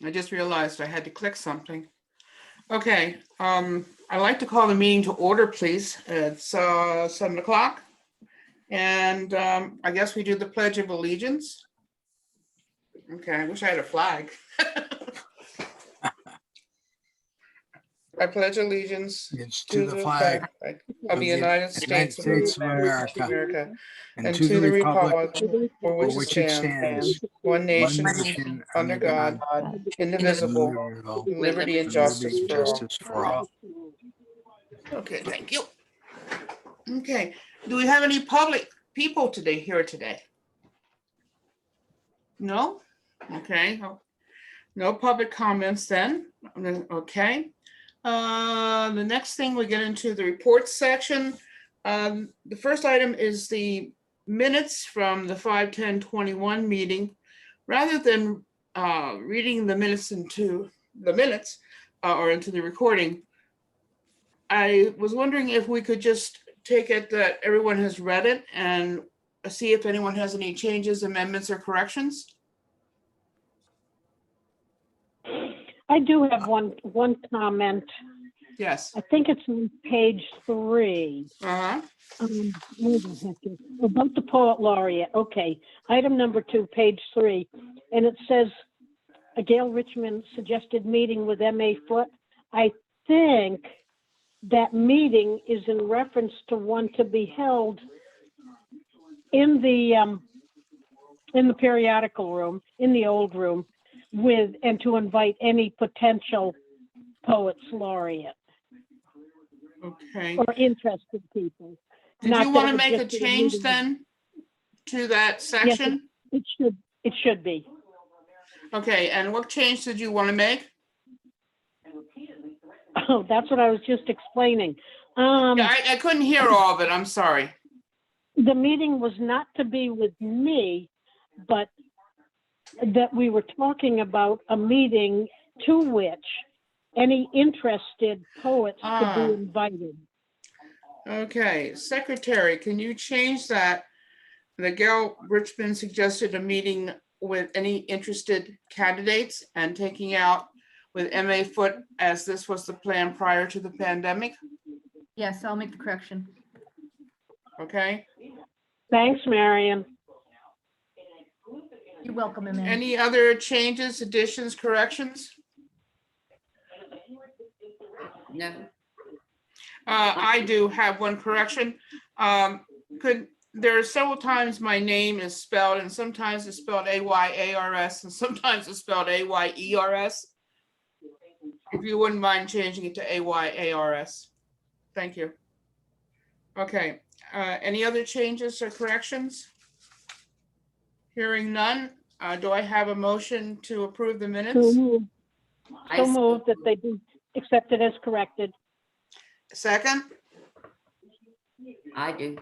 I just realized I had to click something. Okay, I'd like to call the meeting to order, please. It's 7 o'clock. And I guess we do the Pledge of Allegiance. Okay, I wish I had a flag. I pledge allegiance It's to the flag of the United States of America and to the republic for which it stands, one nation, under God, indivisible, with liberty and justice for all. Okay, thank you. Okay, do we have any public people here today? No? Okay, no public comments then. Okay. The next thing we get into the reports section. The first item is the minutes from the 5/10/21 meeting. Rather than reading the minutes into the minutes or into the recording, I was wondering if we could just take it that everyone has read it and see if anyone has any changes, amendments, or corrections. I do have one comment. Yes. I think it's on page 3. Uh-huh. Where the heck is it? About the poet laureate. Okay, item number 2, page 3, and it says Gail Richmond suggested meeting with M.A. Foote. I think that meeting is in reference to one to be held in the periodical room, in the old room, and to invite any potential poets laureate Okay. or interested people. Did you want to make a change then to that section? Yes, it should be. Okay, and what change did you want to make? Oh, that's what I was just explaining. Yeah, I couldn't hear all of it. I'm sorry. The meeting was not to be with me, but that we were talking about a meeting to which any interested poets could be invited. Okay, Secretary, can you change that? The Gail Richmond suggested a meeting with any interested candidates and taking out with M.A. Foote as this was the plan prior to the pandemic. Yes, I'll make the correction. Okay. Thanks, Marion. You're welcome, Amanda. Any other changes, additions, corrections? No. I do have one correction. There are several times my name is spelled, and sometimes it's spelled A-Y-A-R-S, and sometimes it's spelled A-Y-E-R-S. If you wouldn't mind changing it to A-Y-A-R-S. Thank you. Okay, any other changes or corrections? Hearing none, do I have a motion to approve the minutes? So moved that they be accepted as corrected. Second? I do.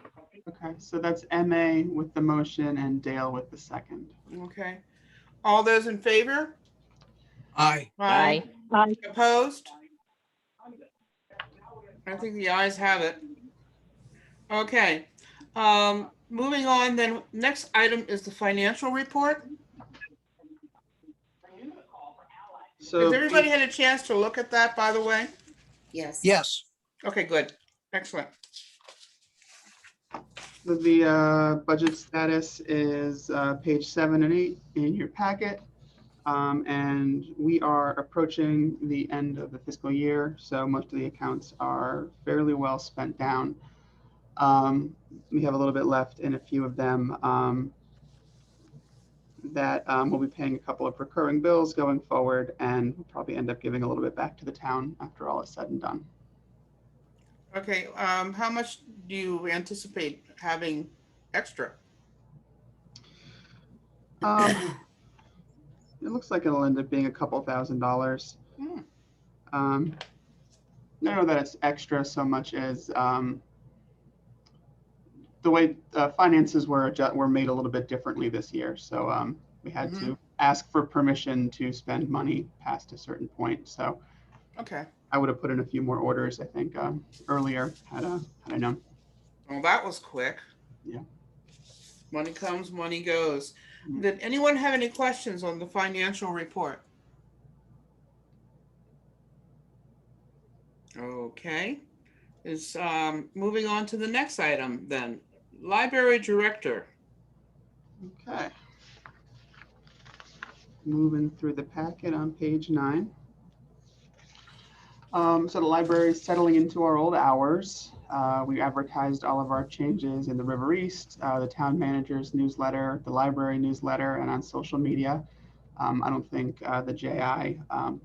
Okay, so that's MA with the motion and Dale with the second. Okay. All those in favor? Aye. Aye. Aye. Opposed? I think the ayes have it. Okay. Moving on, then, next item is the financial report. So Has everybody had a chance to look at that, by the way? Yes. Yes. Okay, good. Excellent. the budget status is page 7 and 8 in your packet. And we are approaching the end of the fiscal year, so most of the accounts are fairly well spent down. We have a little bit left in a few of them that we'll be paying a couple of recurring bills going forward, and we'll probably end up giving a little bit back to the town after all is said and done. Okay, how much do you anticipate having extra? It looks like it'll end up being a couple $1,000s. I don't know that it's extra so much as the way finances were made a little bit differently this year. So we had to ask for permission to spend money past a certain point. So Okay. I would have put in a few more orders, I think, earlier had I known. Well, that was quick. Yeah. Money comes, money goes. Did anyone have any questions on the financial report? Okay. Is moving on to the next item then. Library director. Okay. Moving through the packet on page 9. So the library is settling into our old hours. We advertised all of our changes in the River East, the town manager's newsletter, the library newsletter, and on social media. I don't think the JI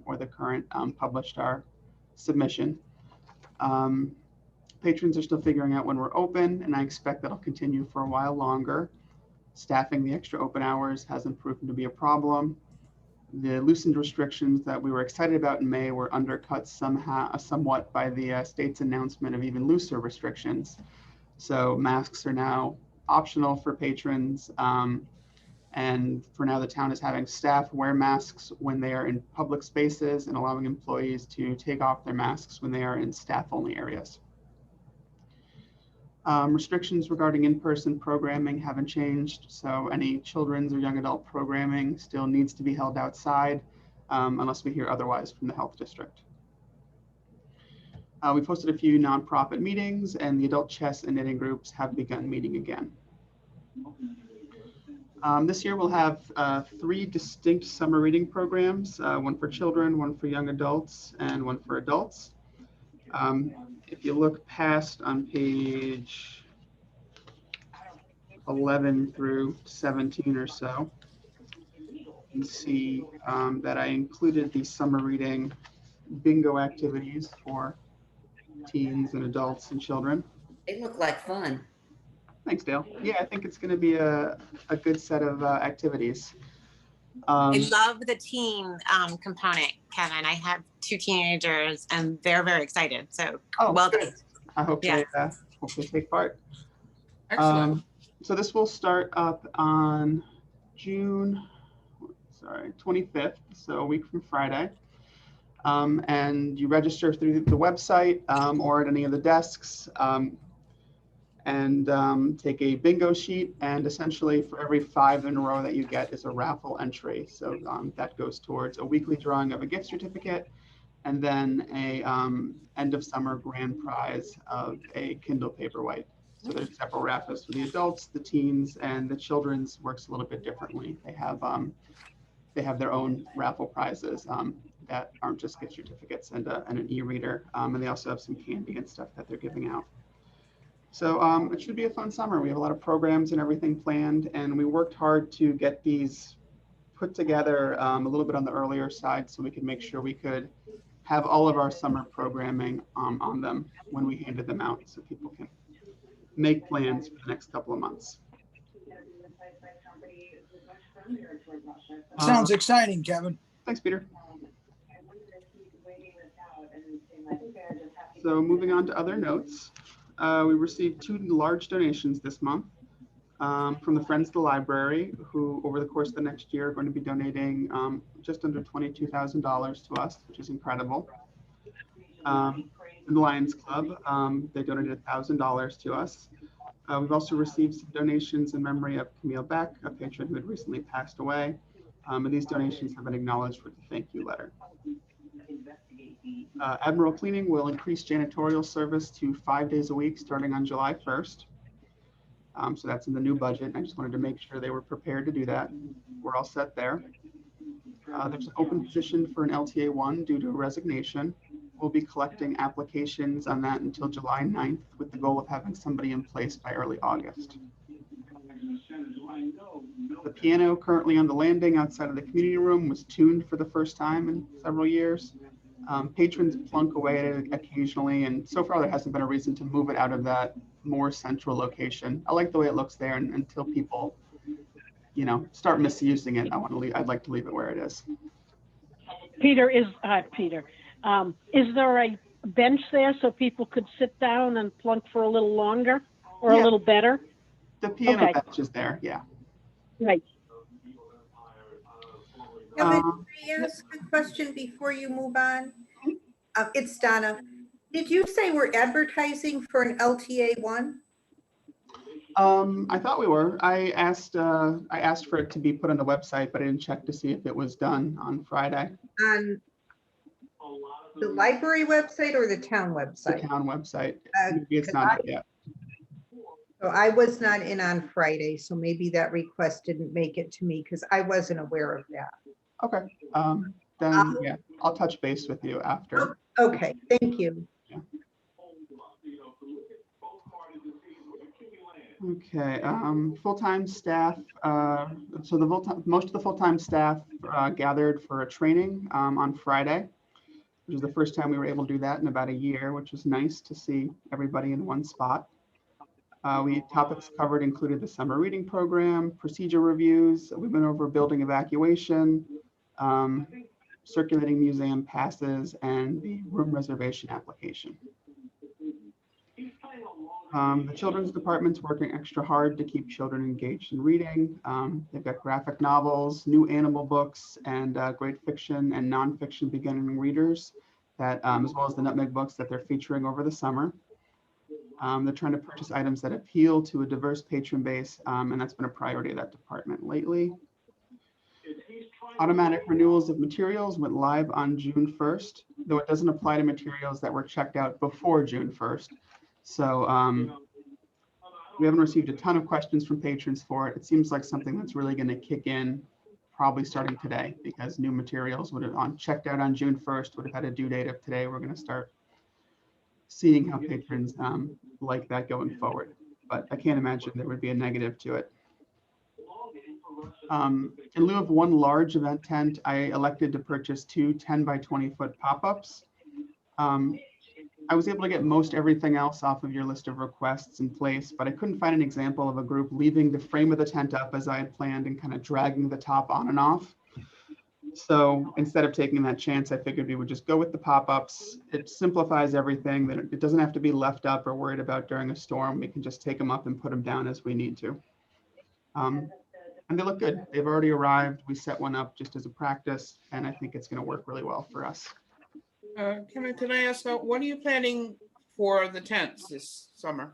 or the current published our submission. Patrons are still figuring out when we're open, and I expect that'll continue for a while longer. Staffing the extra open hours hasn't proven to be a problem. The loosened restrictions that we were excited about in May were undercut somewhat by the state's announcement of even looser restrictions. So masks are now optional for patrons. And for now, the town is having staff wear masks when they are in public spaces and allowing employees to take off their masks when they are in staff-only areas. Restrictions regarding in-person programming haven't changed, so any children's or young adult programming still needs to be held outside unless we hear otherwise from the health district. We posted a few nonprofit meetings, and the adult chess and knitting groups have begun meeting again. This year we'll have 3 distinct summer reading programs, one for children, one for young adults, and one for adults. If you look past on page 11 through 17 or so, you can see that I included the summer reading bingo activities for teens and adults and children. They look like fun. Thanks, Dale. Yeah, I think it's going to be a good set of activities. I love the teen component, Kevin. I have 2 teenagers and they're very excited. So well good. done. I hope Yeah. they take part. Excellent. So this will start up on June 25th, so a week from Friday. And you register through the website or at any of the desks and take a bingo sheet, and essentially for every 5 in a row that you get is a raffle entry. So that goes towards a weekly drawing of a gift certificate and then a end of summer grand prize of a Kindle Paperwhite. So there's several raffles for the adults, the teens, and the children's works a little bit differently. They have their own raffle prizes that aren't just gift certificates and an e-reader, and they also have some candy and stuff that they're giving out. So it should be a fun summer. We have a lot of programs and everything planned, and we worked hard to get these put together a little bit on the earlier side so we could make sure we could have all of our summer programming on them when we handed them out so people can make plans for the next couple of months. Sounds exciting, Kevin. Thanks, Peter. So moving on to other notes, we received 2 large donations this month from the Friends of the Library, who over the course of the next year are going to be donating just under $22,000 to us, which is incredible. The Lions Club, they donated $1,000 to us. We've also received some donations in memory of Camille Beck, a patron who had recently passed away. And these donations have been acknowledged with a thank you letter. Admiral Cleaning will increase janitorial service to 5 days a week starting on July 1st. So that's in the new budget. I just wanted to make sure they were prepared to do that. We're all set there. There's an open position for an LTA 1 due to a resignation. We'll be collecting applications on that until July 9th with the goal of having somebody in place by early August. The piano currently on the landing outside of the community room was tuned for the first time in several years. Patrons plunk away at it occasionally, and so far there hasn't been a reason to move it out of that more central location. I like the way it looks there, and until people, start misusing it, I'd like to leave it where it is. Peter, is there a bench there so people could sit down and plunk for a little longer or Yeah. a little better? The piano Okay. bench is there, yeah. Right. Kevin, can I ask a question before you move on? It's Donna. Did you say we're advertising for an LTA 1? I thought we were. I asked for it to be put on the website, but I didn't check to see if it was done on Friday. The library website or the town The website? town website. Uh, Maybe it's 'cause not up yet. So I was not in on Friday, so maybe that request didn't make it to me because I wasn't aware of that. Okay, then, yeah, I'll touch base with you after. Okay, thank you. Okay, full-time staff, so most of the full-time staff gathered for a training on Friday, which is the first time we were able to do that in about a year, which was nice to see everybody in one spot. Topics covered included the summer reading program, procedure reviews, we went over building evacuation, circulating museum passes, and the room reservation application. The children's department's working extra hard to keep children engaged in reading. They've got graphic novels, new animal books, and great fiction and nonfiction beginning readers that, as well as the Nutmeg books that they're featuring over the summer. They're trying to purchase items that appeal to a diverse patron base, and that's been a priority of that department lately. Automatic renewals of materials went live on June 1st, though it doesn't apply to materials that were checked out before June 1st. So we haven't received a ton of questions from patrons for it. It seems like something that's really going to kick in probably starting today, because new materials would have checked out on June 1st, would have had a due date of today. We're going to start seeing how patrons like that going forward. But I can't imagine there would be a negative to it. In lieu of one large event tent, I elected to purchase two 10 by 20 foot pop-ups. I was able to get most everything else off of your list of requests in place, but I couldn't find an example of a group leaving the frame of the tent up as I had planned and kind of dragging the top on and off. So instead of taking that chance, I figured we would just go with the pop-ups. It simplifies everything, that it doesn't have to be left up or worried about during a storm. We can just take them up and put them down as we need to. And they look good. They've already arrived. We set one up just as a practice, and I think it's going to work really well for us. Can I ask, what are you planning for the tents this summer?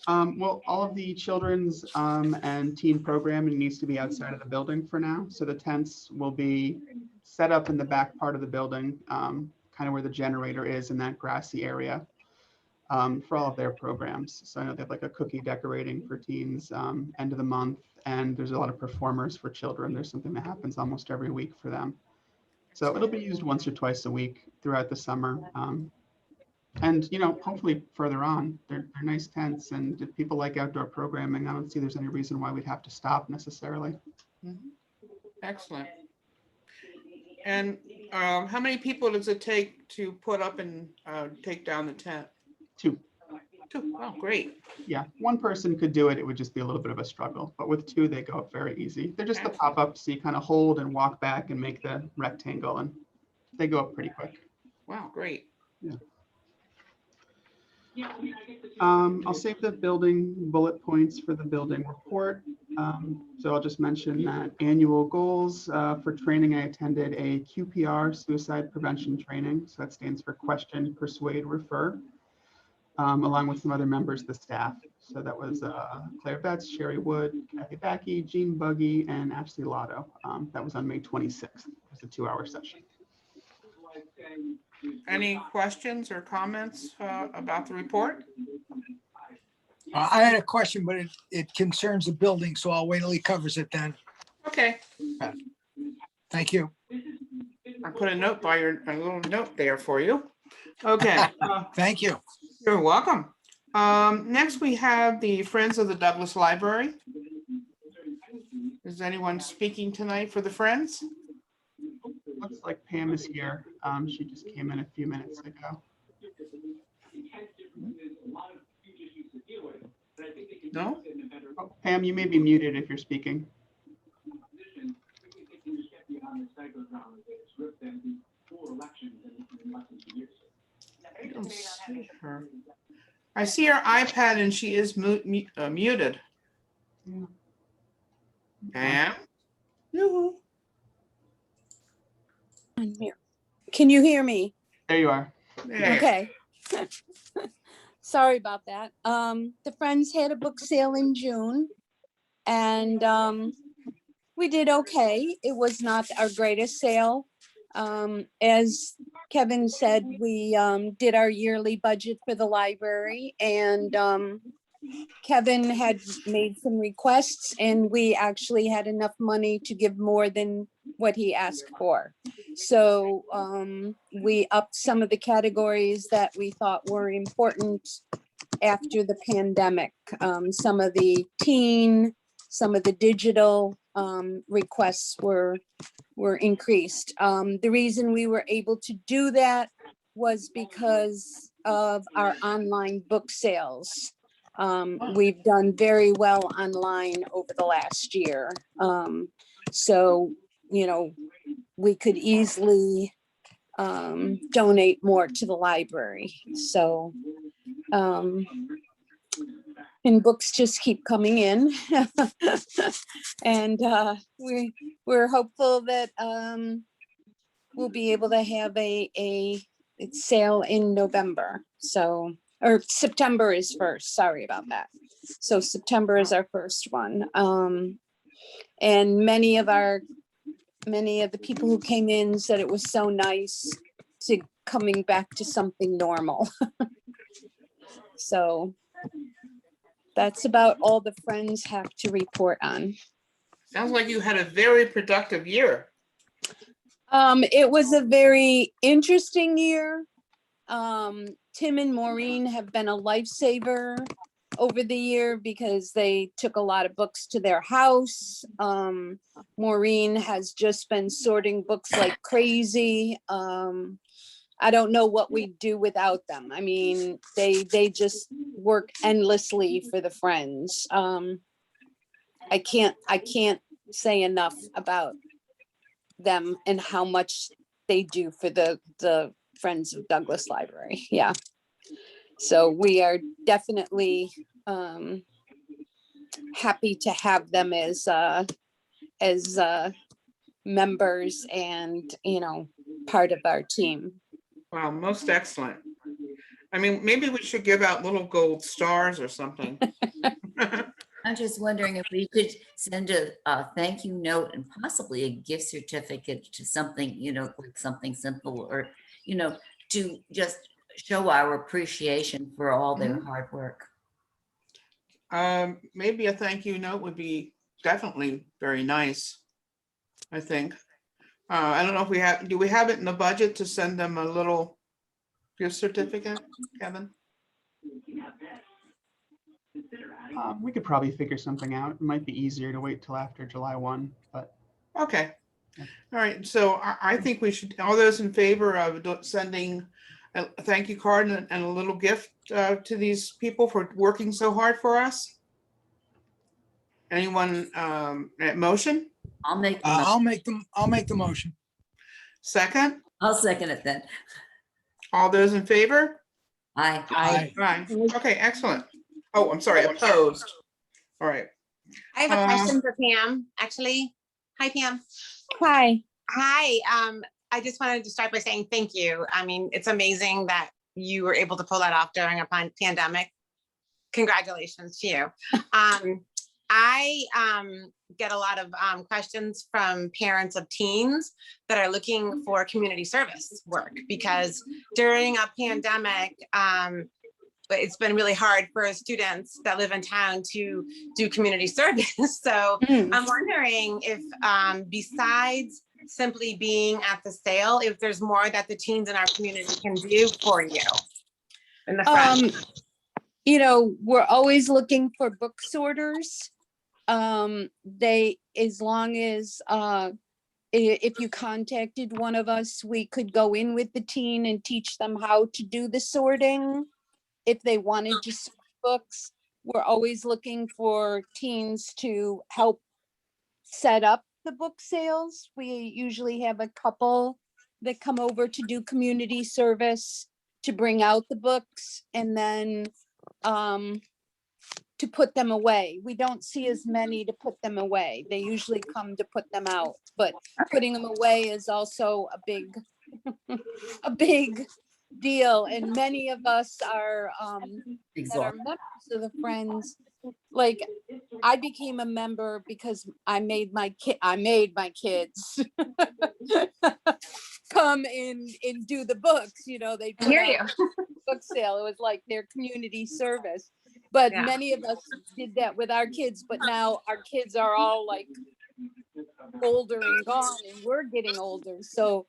Well, all of the children's and teen programming needs to be outside of the building for now. So the tents will be set up in the back part of the building, kind of where the generator is in that grassy area, for all of their programs. So I know they have like a cookie decorating for teens, end of the month, and there's a lot of performers for children. There's something that happens almost every week for them. So it'll be used once or twice a week throughout the summer. And, you know, hopefully further on, they're nice tents, and if people like outdoor programming, I don't see there's any reason why we'd have to stop necessarily. Excellent. And how many people does it take to put up and take down the tent? Two. Oh, great. Yeah, one person could do it. It would just be a little bit of a struggle, but with two, they go up very easy. They're just the pop-ups, so you kind of hold and walk back and make the rectangle, and they go up pretty quick. Wow, great. Yeah. I'll save the building bullet points for the building report. So I'll just mention that annual goals for training. I attended a QPR, suicide prevention training. So that stands for question, persuade, refer, along with some other members of the staff. So that was Claire Betts, Sherry Wood, Kathy Backey, Jean Buggy, and Ashley Lotto. That was on May 26th. It was a 2-hour session. Any questions or comments about the report? I had a question, but it concerns the building, so I'll wait till he covers it then. Okay, Thank you. I put a note by a little note there for you. Okay, Thank you. you're welcome. Next, we have the Friends of the Douglas Library. Is anyone speaking tonight for the Friends? Looks like Pam is here. She just came in a few minutes ago. No? Oh, Pam, you may be muted if you're speaking. I don't see her. I see her iPad and she is muted. Yeah. Pam? Yoo-hoo. Can you hear me? There you are. There. Okay. Sorry about that. The Friends had a book sale in June and we did okay. It was not our greatest sale. As Kevin said, we did our yearly budget for the library, and Kevin had made some requests, and we actually had enough money to give more than what he asked for. So we upped some of the categories that we thought were important after the pandemic. Some of the teen, some of the digital requests were increased. The reason we were able to do that was because of our online book sales. We've done very well online over the last year. So, you know, we could easily donate more to the library. So, and books just keep coming in. And we're hopeful that we'll be able to have a sale in November. So, or September is first, sorry about that. So September is our first one. And many of the people who came in said it was so nice to coming back to something normal. So that's about all the Friends have to report on. Sounds like you had a very productive year. It was a very interesting year. Tim and Maureen have been a lifesaver over the year because they took a lot of books to their house. Maureen has just been sorting books like crazy. I don't know what we'd do without them. I mean, they just work endlessly for the Friends. I can't say enough about them and how much they do for the Friends of Douglas Library. Yeah. So we are definitely happy to have them as members and, you know, part of our team. Wow, most excellent. I mean, maybe we should give out little gold stars or something. I'm just wondering if we could send a thank you note and possibly a gift certificate to something, you know, like something simple, or, you know, to just show our appreciation for all their hard work. Maybe a thank you note would be definitely very nice, I think. I don't know if do we have it in the budget to send them a little gift certificate, Kevin? We could probably figure something out. It might be easier to wait till after July 1, but. Okay. All right. So I think we should, all those in favor of sending a thank you card and a little gift to these people for working so hard for us? Anyone at motion? I'll make the I'll make the motion. Second? I'll second it then. All those in favor? Aye. Aye. Aye. Okay, excellent. Oh, I'm sorry, opposed. All right. I have a question for Pam, actually. Hi, Pam. Hi. Hi. I just wanted to start by saying thank you. I mean, it's amazing that you were able to pull that off during a pandemic. Congratulations to you. I get a lot of questions from parents of teens that are looking for community service work, because during a pandemic, it's been really hard for students that live in town to do community service. So I'm wondering if besides simply being at the sale, if there's more that the teens in our community can do for you in the front. You know, we're always looking for book sorters. As long as if you contacted one of us, we could go in with the teen and teach them how to do the sorting. If they wanted to sort books, we're always looking for teens to help set up the book sales. We usually have a couple that come over to do community service, to bring out the books, and then to put them away. We don't see as many to put them away. They usually come to put them out, but putting them away is also a big a big deal. And many of us are that are members of the Friends like, I became a member because I made my kids come and do the books, they I put hear out you. book sale. It was like their community service. But Yeah. many of us did that with our kids, but now our kids are all like older and gone, and we're getting older. So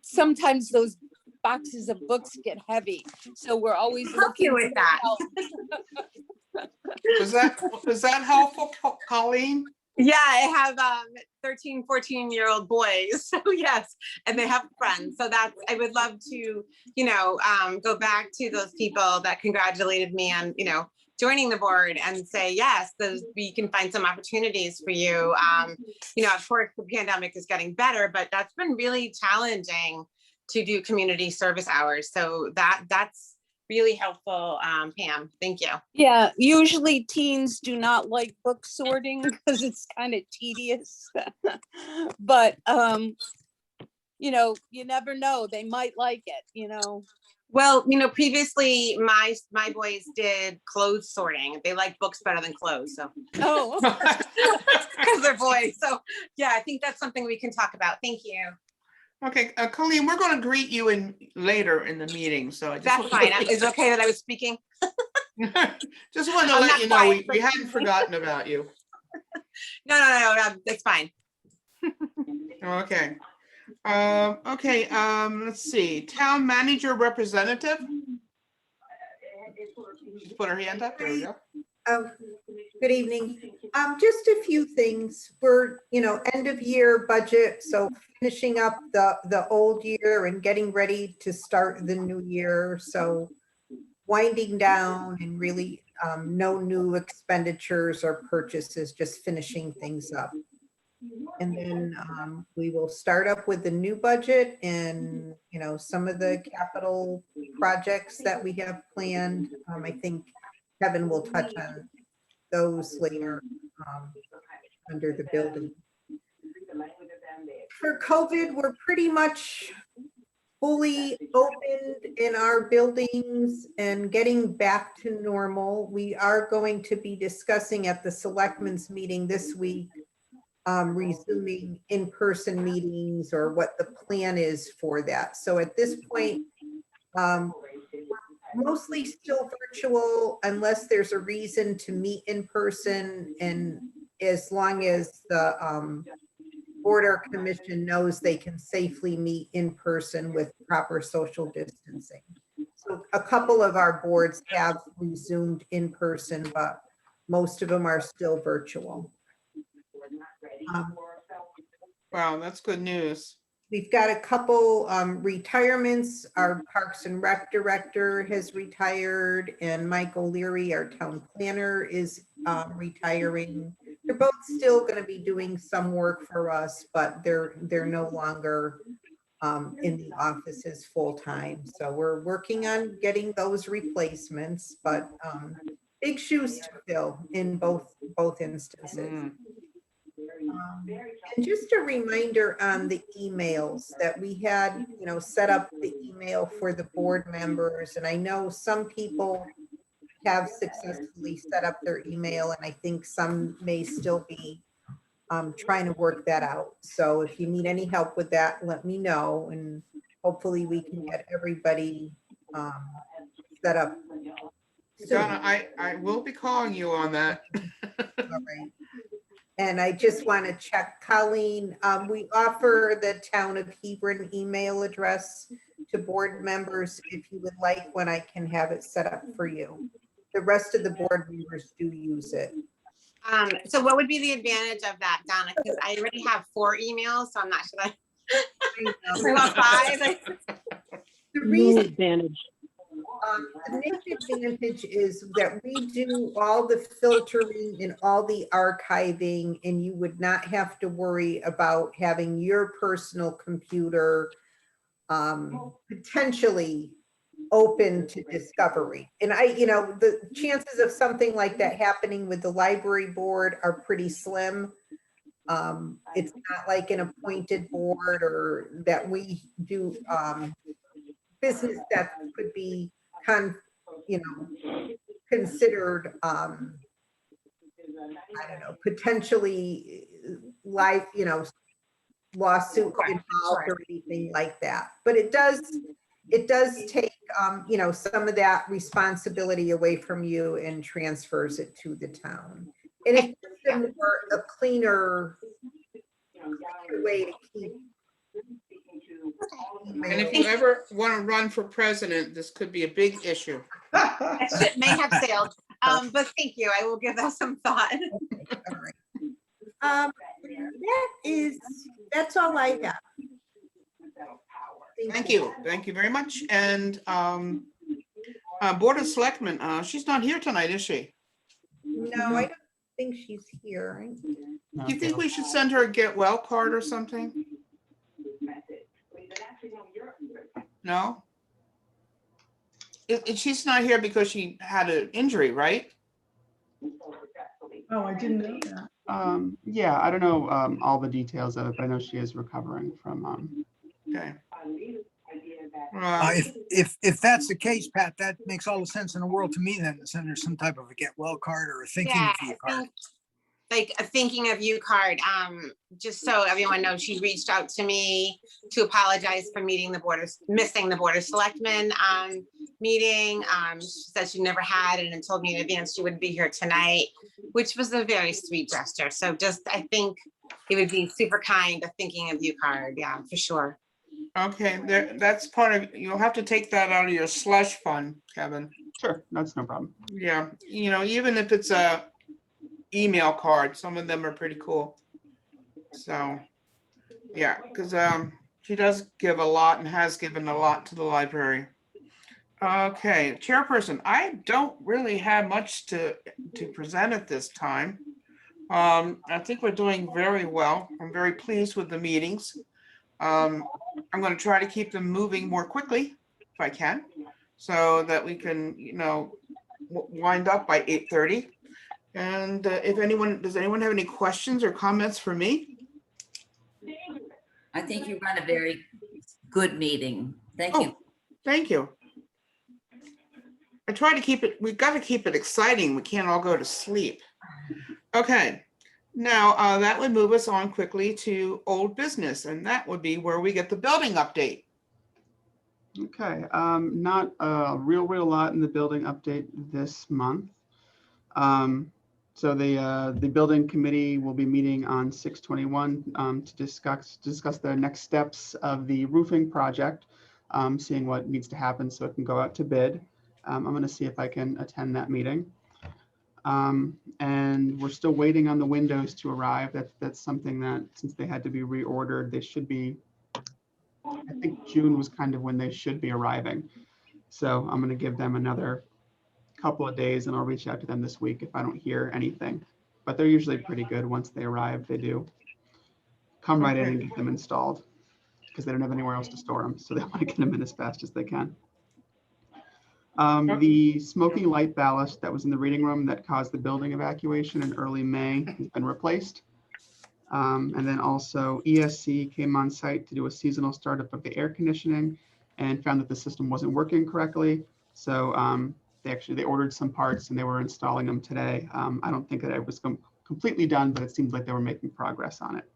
sometimes those boxes of books get heavy. So we're always Help you looking with that. for Is that helpful, Colleen? Yeah, I have 13, 14-year-old boys. So yes, and they have friends. So I would love to, go back to those people that congratulated me on, joining the board and say, yes, we can find some opportunities for you. Of course, the pandemic is getting better, but that's been really challenging to do community service hours. So that's really helpful, Pam. Thank you. Yeah, usually teens do not like book sorting because it's kind of tedious. But you never know. They might like it. Well, previously my boys did clothes sorting. They like books better than clothes. So Oh, because they're boys. So yeah, I think that's something we can talk about. Thank you. Okay, Colleen, we're going to greet you later in the meeting, so I just That's fine. Is it okay that I was speaking? just wanted to I'm let not you know quiet we for hadn't forgotten about you. No, that's fine. Okay. Okay, let's see. Town manager representative. She's put her hand up. There we go. Good evening. Just a few things. We're, end of year budget, so finishing up the old year and getting ready to start the new year. So winding down and really no new expenditures or purchases, just finishing things up. And then we will start up with the new budget and, some of the capital projects that we have planned. I think Kevin will touch on those later under the building. For COVID, we're pretty much fully opened in our buildings and getting back to normal. We are going to be discussing at the selectmen's meeting this week, resuming in-person meetings or what the plan is for that. So at this point, mostly still virtual unless there's a reason to meet in person, and as long as the board or commission knows they can safely meet in person with proper social distancing. So a couple of our boards have resumed in person, but most of them are still virtual. Wow, that's good news. We've got a couple retirements. Our Parks and Rec director has retired, and Mike O'Leary, our town planner, is retiring. They're both still going to be doing some work for us, but they're no longer in the offices full time. So we're working on getting those replacements, but big shoes to fill in both instances. Mm. And just a reminder on the emails that we had, set up the email for the board members. And I know some people have successfully set up their email, and I think some may still be trying to work that out. So if you need any help with that, let me know, and hopefully we can get everybody set up soon. Donna, I will be calling you on that. All right. And I just want to check, Colleen, we offer the town of Hebron email address to board members. If you would like one, I can have it set up for you. The rest of the board members do use it. So what would be the advantage of that, Donna? Because I already have 4 emails, so I'm not sure I want 5. The No reason advantage. the main advantage is that we do all the filtering and all the archiving, and you would not have to worry about having your personal computer potentially open to discovery. And the chances of something like that happening with the library board are pretty slim. It's not like an appointed board or that we do business that could be considered I don't know, potentially life, lawsuit Sure, involved sure. or anything like that. But it does take, some of that responsibility away from you and transfers it to the town. And it's just a cleaner way to keep. And if you ever want to run for president, this could be a big issue. That ship may have sailed, but thank you. I will give that some thought. All right. That's all I have. Thank you. Thank you very much. And Board of Selectmen, she's not here tonight, is she? No, I don't think she's here. Do you think we should send her a get well card or something? No? She's not here because she had an injury, right? Oh, I didn't know that. Yeah, I don't know all the details of it, but I know she is recovering from. Okay. If that's the case, Pat, that makes all the sense in the world to me then, to send her some type of a get well card or a thinking Yeah, of you I card. think, like a thinking of you card. Just so everyone knows, she reached out to me to apologize for missing the Board of Selectmen meeting. She said she never had it and told me in advance she wouldn't be here tonight, which was a very sweet gesture. So just, I think it would be super kind, a thinking of you card. Yeah, for sure. Okay, that's part of, you'll have to take that out of your slush fund, Kevin. Sure, that's no problem. Yeah, even if it's a email card, some of them are pretty cool. So, yeah, because she does give a lot and has given a lot to the library. Okay, Chairperson, I don't really have much to present at this time. I think we're doing very well. I'm very pleased with the meetings. I'm going to try to keep them moving more quickly if I can, so that we can, wind up by 8:30. And does anyone have any questions or comments for me? I think you run a very good meeting. Thank you. Thank you. I try to keep it, we've got to keep it exciting. We can't all go to sleep. Okay. Now, that would move us on quickly to old business, and that would be where we get the building update. Okay, not a real lot in the building update this month. So the building committee will be meeting on 6/21 to discuss the next steps of the roofing project, seeing what needs to happen so it can go out to bid. I'm going to see if I can attend that meeting. And we're still waiting on the windows to arrive. That's something that, since they had to be reordered, they should be, I think June was kind of when they should be arriving. So I'm going to give them another couple of days and I'll reach out to them this week if I don't hear anything. But they're usually pretty good. Once they arrive, they do come right in and get them installed because they don't have anywhere else to store them. So they want to get them in as fast as they can. The smoking light ballast that was in the reading room that caused the building evacuation in early May has been replaced. And then also ESC came on site to do a seasonal startup of the air conditioning and found that the system wasn't working correctly. So they ordered some parts and they were installing them today. I don't think that it was completely done, but it seems like they were making progress on it.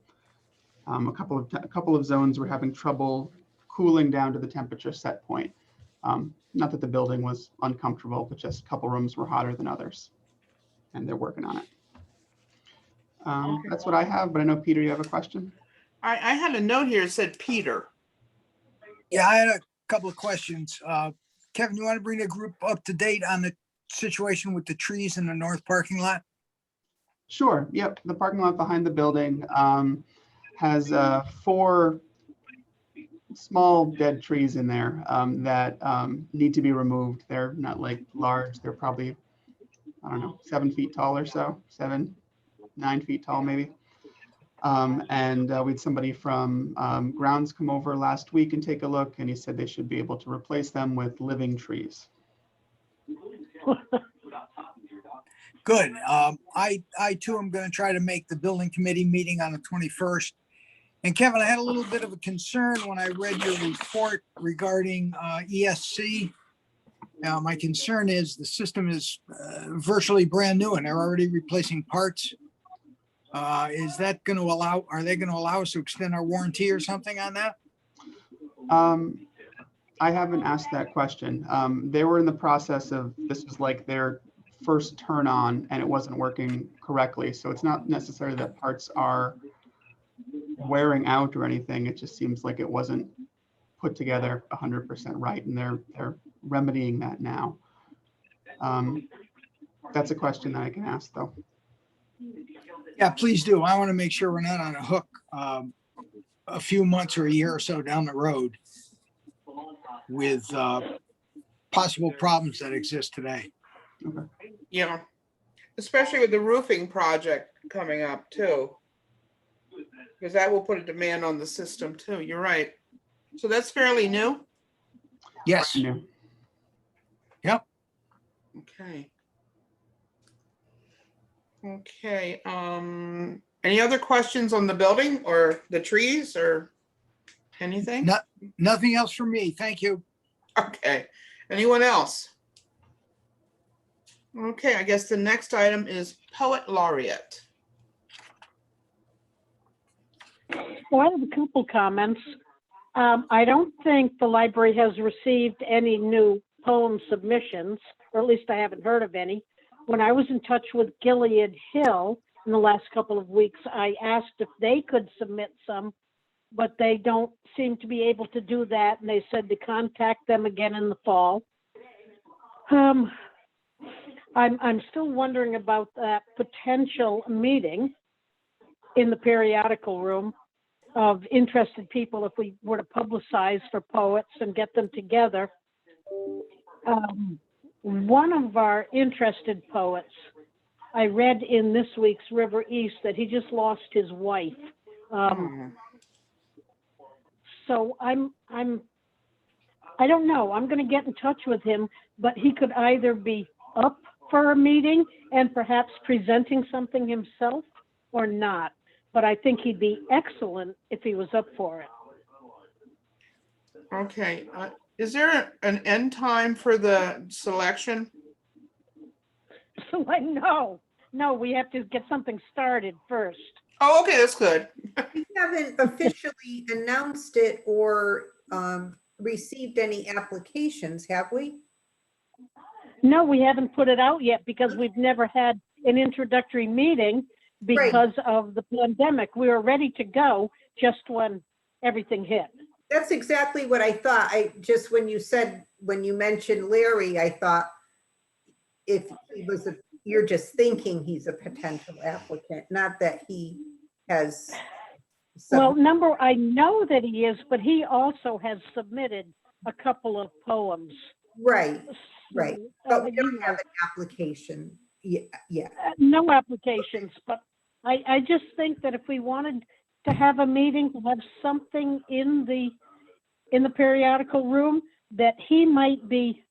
A couple of zones were having trouble cooling down to the temperature set point. Not that the building was uncomfortable, but just a couple rooms were hotter than others, and they're working on it. That's what I have, but I know, Peter, you have a question? I had a note here that said Peter. Yeah, I had a couple of questions. Kevin, you want to bring the group up to date on the situation with the trees in the north parking lot? Sure. Yep. The parking lot behind the building has 4 small dead trees in there that need to be removed. They're not like large. They're probably, I don't know, 7 feet tall or so, 9 feet tall maybe. And we had somebody from grounds come over last week and take a look, and he said they should be able to replace them with living trees. Good. I too am going to try to make the building committee meeting on the 21st. And Kevin, I had a little bit of a concern when I read your report regarding ESC My concern is the system is virtually brand new and they're already replacing parts. Is that going to allow, are they going to allow us to extend our warranty or something on that? I haven't asked that question. They were in the process of, this was like their first turn on and it wasn't working correctly. So it's not necessarily that parts are wearing out or anything. It just seems like it wasn't put together 100% right, and they're remedying that now. That's a question that I can ask though. Yeah, please do. I want to make sure we're not on a hook a few months or a year or so down the road with possible problems that exist today. Yeah, especially with the roofing project coming up too. Because that will put a demand on the system too. You're right. So that's fairly new? Yes. Brand new. Yep. Okay. Okay, any other questions on the building or the trees or anything? Nothing else from me. Thank you. Okay, anyone else? Okay, I guess the next item is Poet Laureate. Well, I have a couple comments. I don't think the library has received any new poem submissions, or at least I haven't heard of any. When I was in touch with Gilead Hill in the last couple of weeks, I asked if they could submit some, but they don't seem to be able to do that. And they said to contact them again in the fall. I'm still wondering about that potential meeting in the periodical room of interested people if we were to publicize for poets and get them together. One of our interested poets, I read in this week's River East that he just lost his wife. So I don't know. I'm going to get in touch with him, but he could either be up for a meeting and perhaps presenting something himself or not. But I think he'd be excellent if he was up for it. Okay, is there an end time for the selection? So no, we have to get something started first. Oh, okay, that's good. We haven't officially announced it or received any applications, have we? No, we haven't put it out yet because we've never had an introductory meeting because of the pandemic. We were ready to go just when everything hit. That's exactly what I thought. When you mentioned Larry, I thought if he was you're just thinking he's a potential applicant, not that he has. Well, I know that he is, but he also has submitted a couple of poems. Right. But we you don't know, have an application yet. no applications, but I just think that if we wanted to have a meeting, to have something in the periodical room, that he might be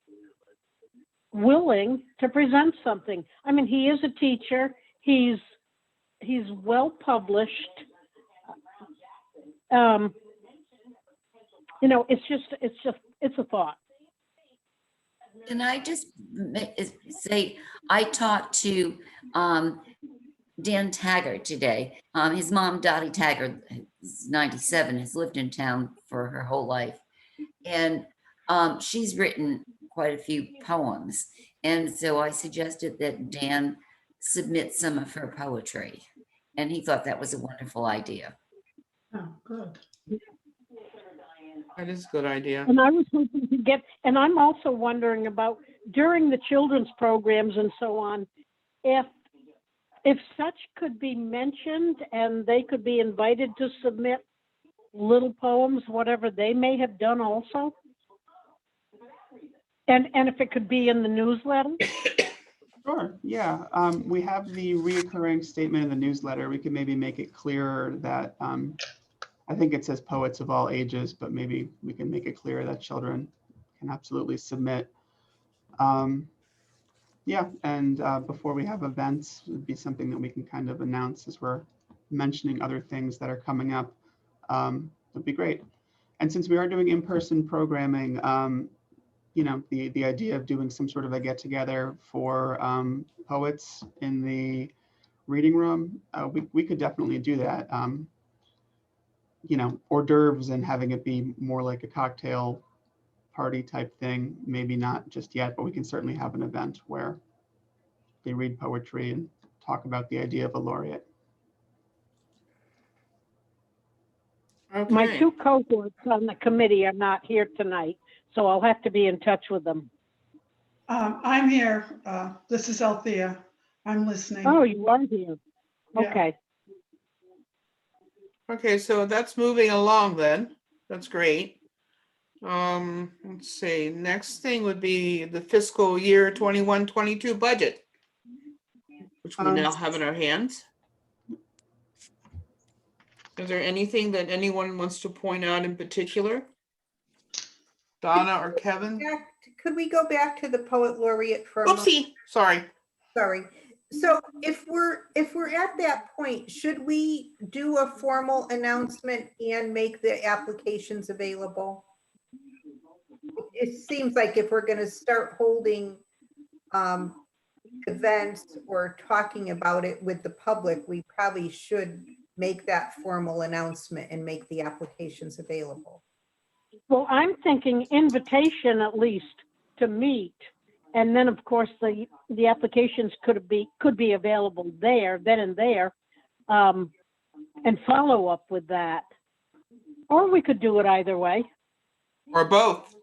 willing to present something. I mean, he is a teacher. He's well published. It's a thought. Can I just say, I talked to Dan Taggart today. His mom, Dottie Taggart, is 97, has lived in town for her whole life. And she's written quite a few poems. And so I suggested that Dan submit some of her poetry. And he thought that was a wonderful idea. Oh, good. That is a good idea. And I was hoping to get, and I'm also wondering about during the children's programs and so on, if such could be mentioned and they could be invited to submit little poems, whatever they may have done also. And if it could be in the newsletter. Sure, yeah. We have the reoccurring statement in the newsletter. We can maybe make it clearer that I think it says poets of all ages, but maybe we can make it clear that children can absolutely submit. Yeah, and before we have events, it would be something that we can kind of announce as we're mentioning other things that are coming up. Would be great. And since we are doing in-person programming, the idea of doing some sort of a get together for poets in the reading room, we could definitely do that. Hors d'oeuvres and having it be more like a cocktail party type thing, maybe not just yet, but we can certainly have an event where they read poetry and talk about the idea of a laureate. My Okay, two cohorts on the committee are not here tonight, so I'll have to be in touch with them. I'm here. This is Althea. I'm listening. Oh, you are here. Yeah. Okay. okay, so that's moving along then. That's great. Let's see, next thing would be the fiscal year 21-22 budget, which we now have in our hands. Is there anything that anyone wants to point out in particular? Donna or Kevin? Could we go back to the poet laureate for a moment? Oopsie, sorry. Sorry. So if we're at that point, should we do a formal announcement and make the applications available? It seems like if we're going to start holding events or talking about it with the public, we probably should make that formal announcement and make the applications available. Well, I'm thinking invitation at least to meet. And then, of course, the applications could be available there, then and there, and follow up with that. Or we could do it either way. Or both,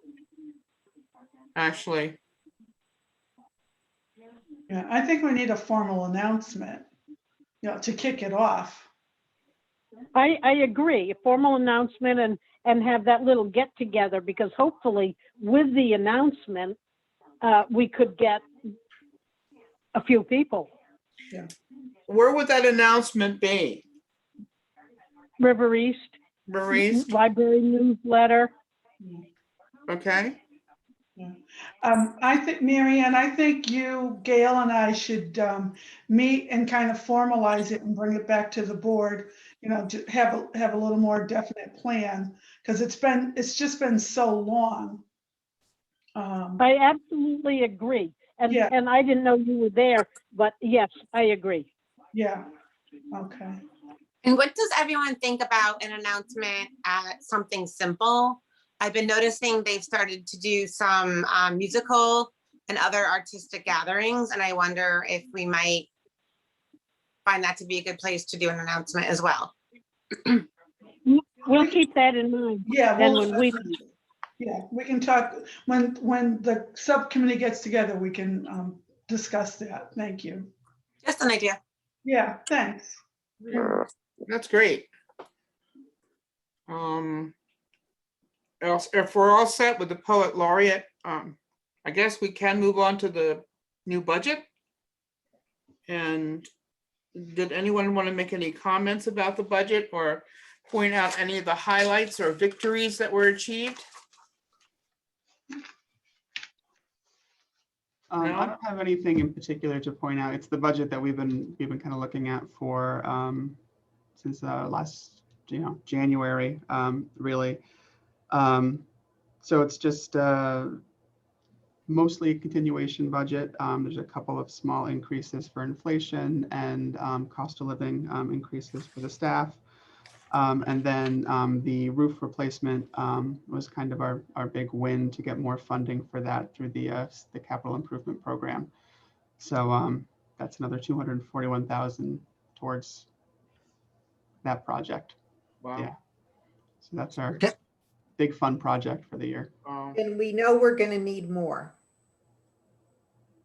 actually. Yeah, I think we need a formal announcement, to kick it off. I agree, a formal announcement and have that little get together, because hopefully with the announcement, we could get a few people. Where would that announcement be? River East, River East? library newsletter. Okay, I think, Marianne, I think you, Gail, and I should meet and kind of formalize it and bring it back to the board, to have a little more definite plan, because it's just been so long. I absolutely agree. And, Yeah. and I didn't know you were there, but yes, I agree. Yeah, okay. And what does everyone think about an announcement at something simple? I've been noticing they've started to do some musical and other artistic gatherings, and I wonder if we might find that to be a good place to do an announcement as well. We'll keep that in mind. Yeah, Then well, when we, yeah, we can talk, when the subcommittee gets together, we can discuss that. Thank you. Just an idea. Yeah, thanks. that's great. If we're all set with the poet laureate, I guess we can move on to the new budget. And did anyone want to make any comments about the budget or point out any of the highlights or victories that were achieved? I don't have anything in particular to point out. It's the budget that we've been kind of looking at for since last January, really. So it's just mostly a continuation budget. There's a couple of small increases for inflation and cost of living increases for the staff. And then the roof replacement was kind of our big win to get more funding for that through the capital improvement program. So that's another $241,000 towards that project. Wow. Yeah. So that's our Okay. big fun project for the year. And we know we're going to need more.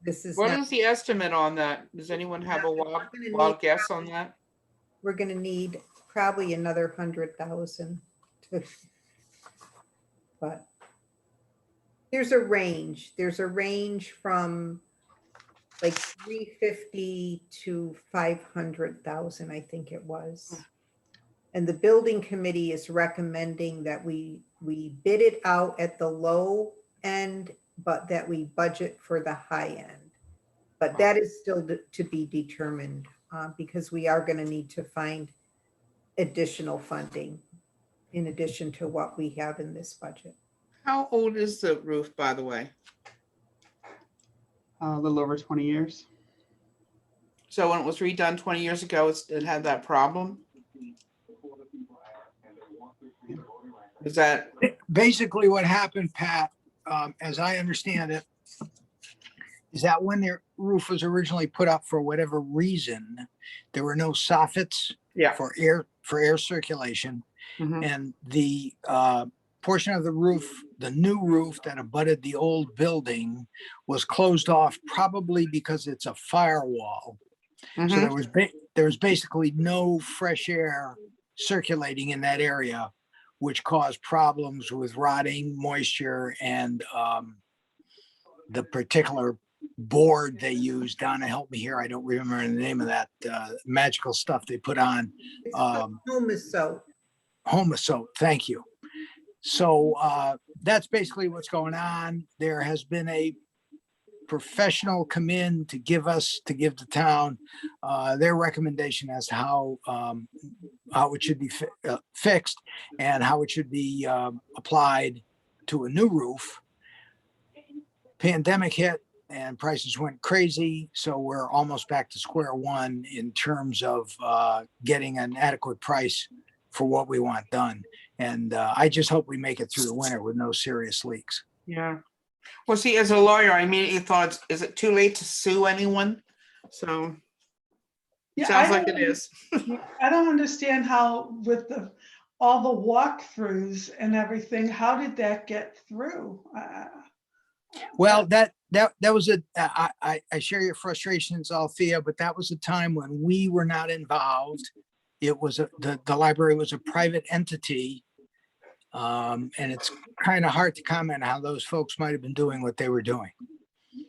This is What not, is the estimate on that? Does anyone have a wild guess on that? we're going to need probably another 100,000. But there's a range. There's a range from like 350 to 500,000, I think it was. And the building committee is recommending that we bid it out at the low end, but that we budget for the high end. But that is still to be determined because we are going to need to find additional funding in addition to what we have in this budget. How old is the roof, by the way? A little over 20 years. So when it was redone 20 years ago, it had that problem? Is that, Basically, what happened, Pat, as I understand it, is that when their roof was originally put up, for whatever reason, there were no soffits yeah. for air circulation, Mhm. and the portion of the roof, the new roof that abutted the old building, was closed off, probably because it's a firewall. So Mhm. there was basically no fresh air circulating in that area, which caused problems with rotting, moisture, and the particular board they used. Donna, help me here. I don't remember the name of that magical stuff they put on. It's called Homosote. Homosote. Thank you. So that's basically what's going on. There has been a professional come in to give the town their recommendation as to how it should be fixed and how it should be applied to a new roof. Pandemic hit and prices went crazy, so we're almost back to square one in terms of getting an adequate price for what we want done. And I just hope we make it through the winter with no serious leaks. Yeah. Well, see, as a lawyer, I immediately thought, is it too late to sue anyone? So Yeah, sounds like it is. I don't understand how with all the walkthroughs and everything, how did that get through? Well, that was I share your frustrations, Althea, but that was a time when we were not involved. It was the library was a private entity. And it's kind of hard to comment on how those folks might have been doing what they were doing.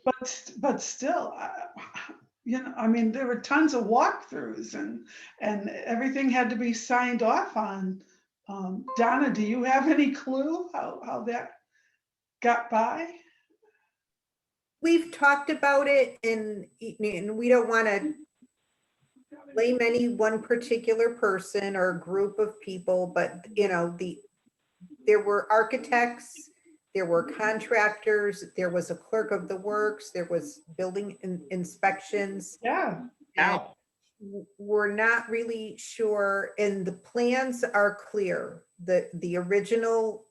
But still, I mean, there were tons of walkthroughs and everything had to be signed off on. Donna, do you have any clue how that got by? We've talked about it and we don't want to blame any one particular person or group of people, but there were architects, there were contractors, there was a clerk of the works, there was building inspections. Yeah. And we're not really sure, and the plans are clear. The original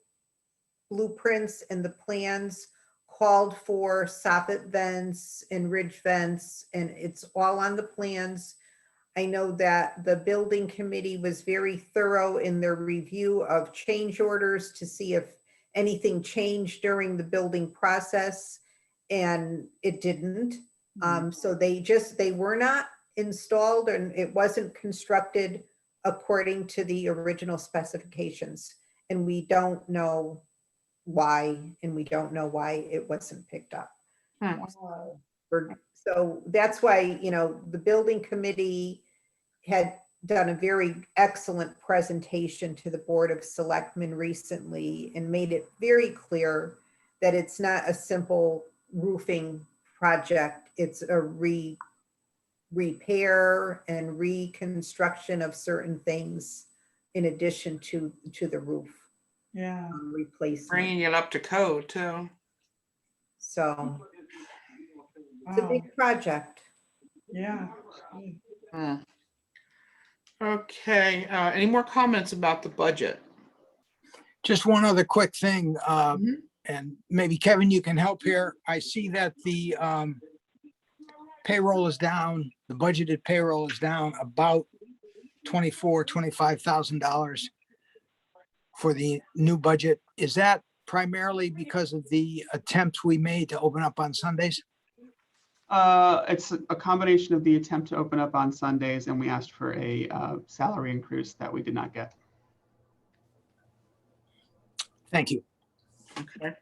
blueprints and the plans called for soffit vents and ridge vents, and it's all on the plans. I know that the building committee was very thorough in their review of change orders to see if anything changed during the building process, and it didn't. So they were not installed and it wasn't constructed according to the original specifications. And we don't know why, and we don't know why it wasn't picked up. So that's why, the building committee had done a very excellent presentation to the Board of Selectmen recently and made it very clear that it's not a simple roofing project. It's a repair and reconstruction of certain things in addition to the roof. Yeah. Replacement. Bringing it up to code too. So it's a big project. Yeah. Okay, any more comments about the budget? Just one other quick thing, and maybe Kevin, you can help here. I see that the payroll is down, the budgeted payroll is down about $25,000 for the new budget. Is that primarily because of the attempt we made to open up on Sundays? It's a combination of the attempt to open up on Sundays, and we asked for a salary increase that we did not get. Thank you. Okay.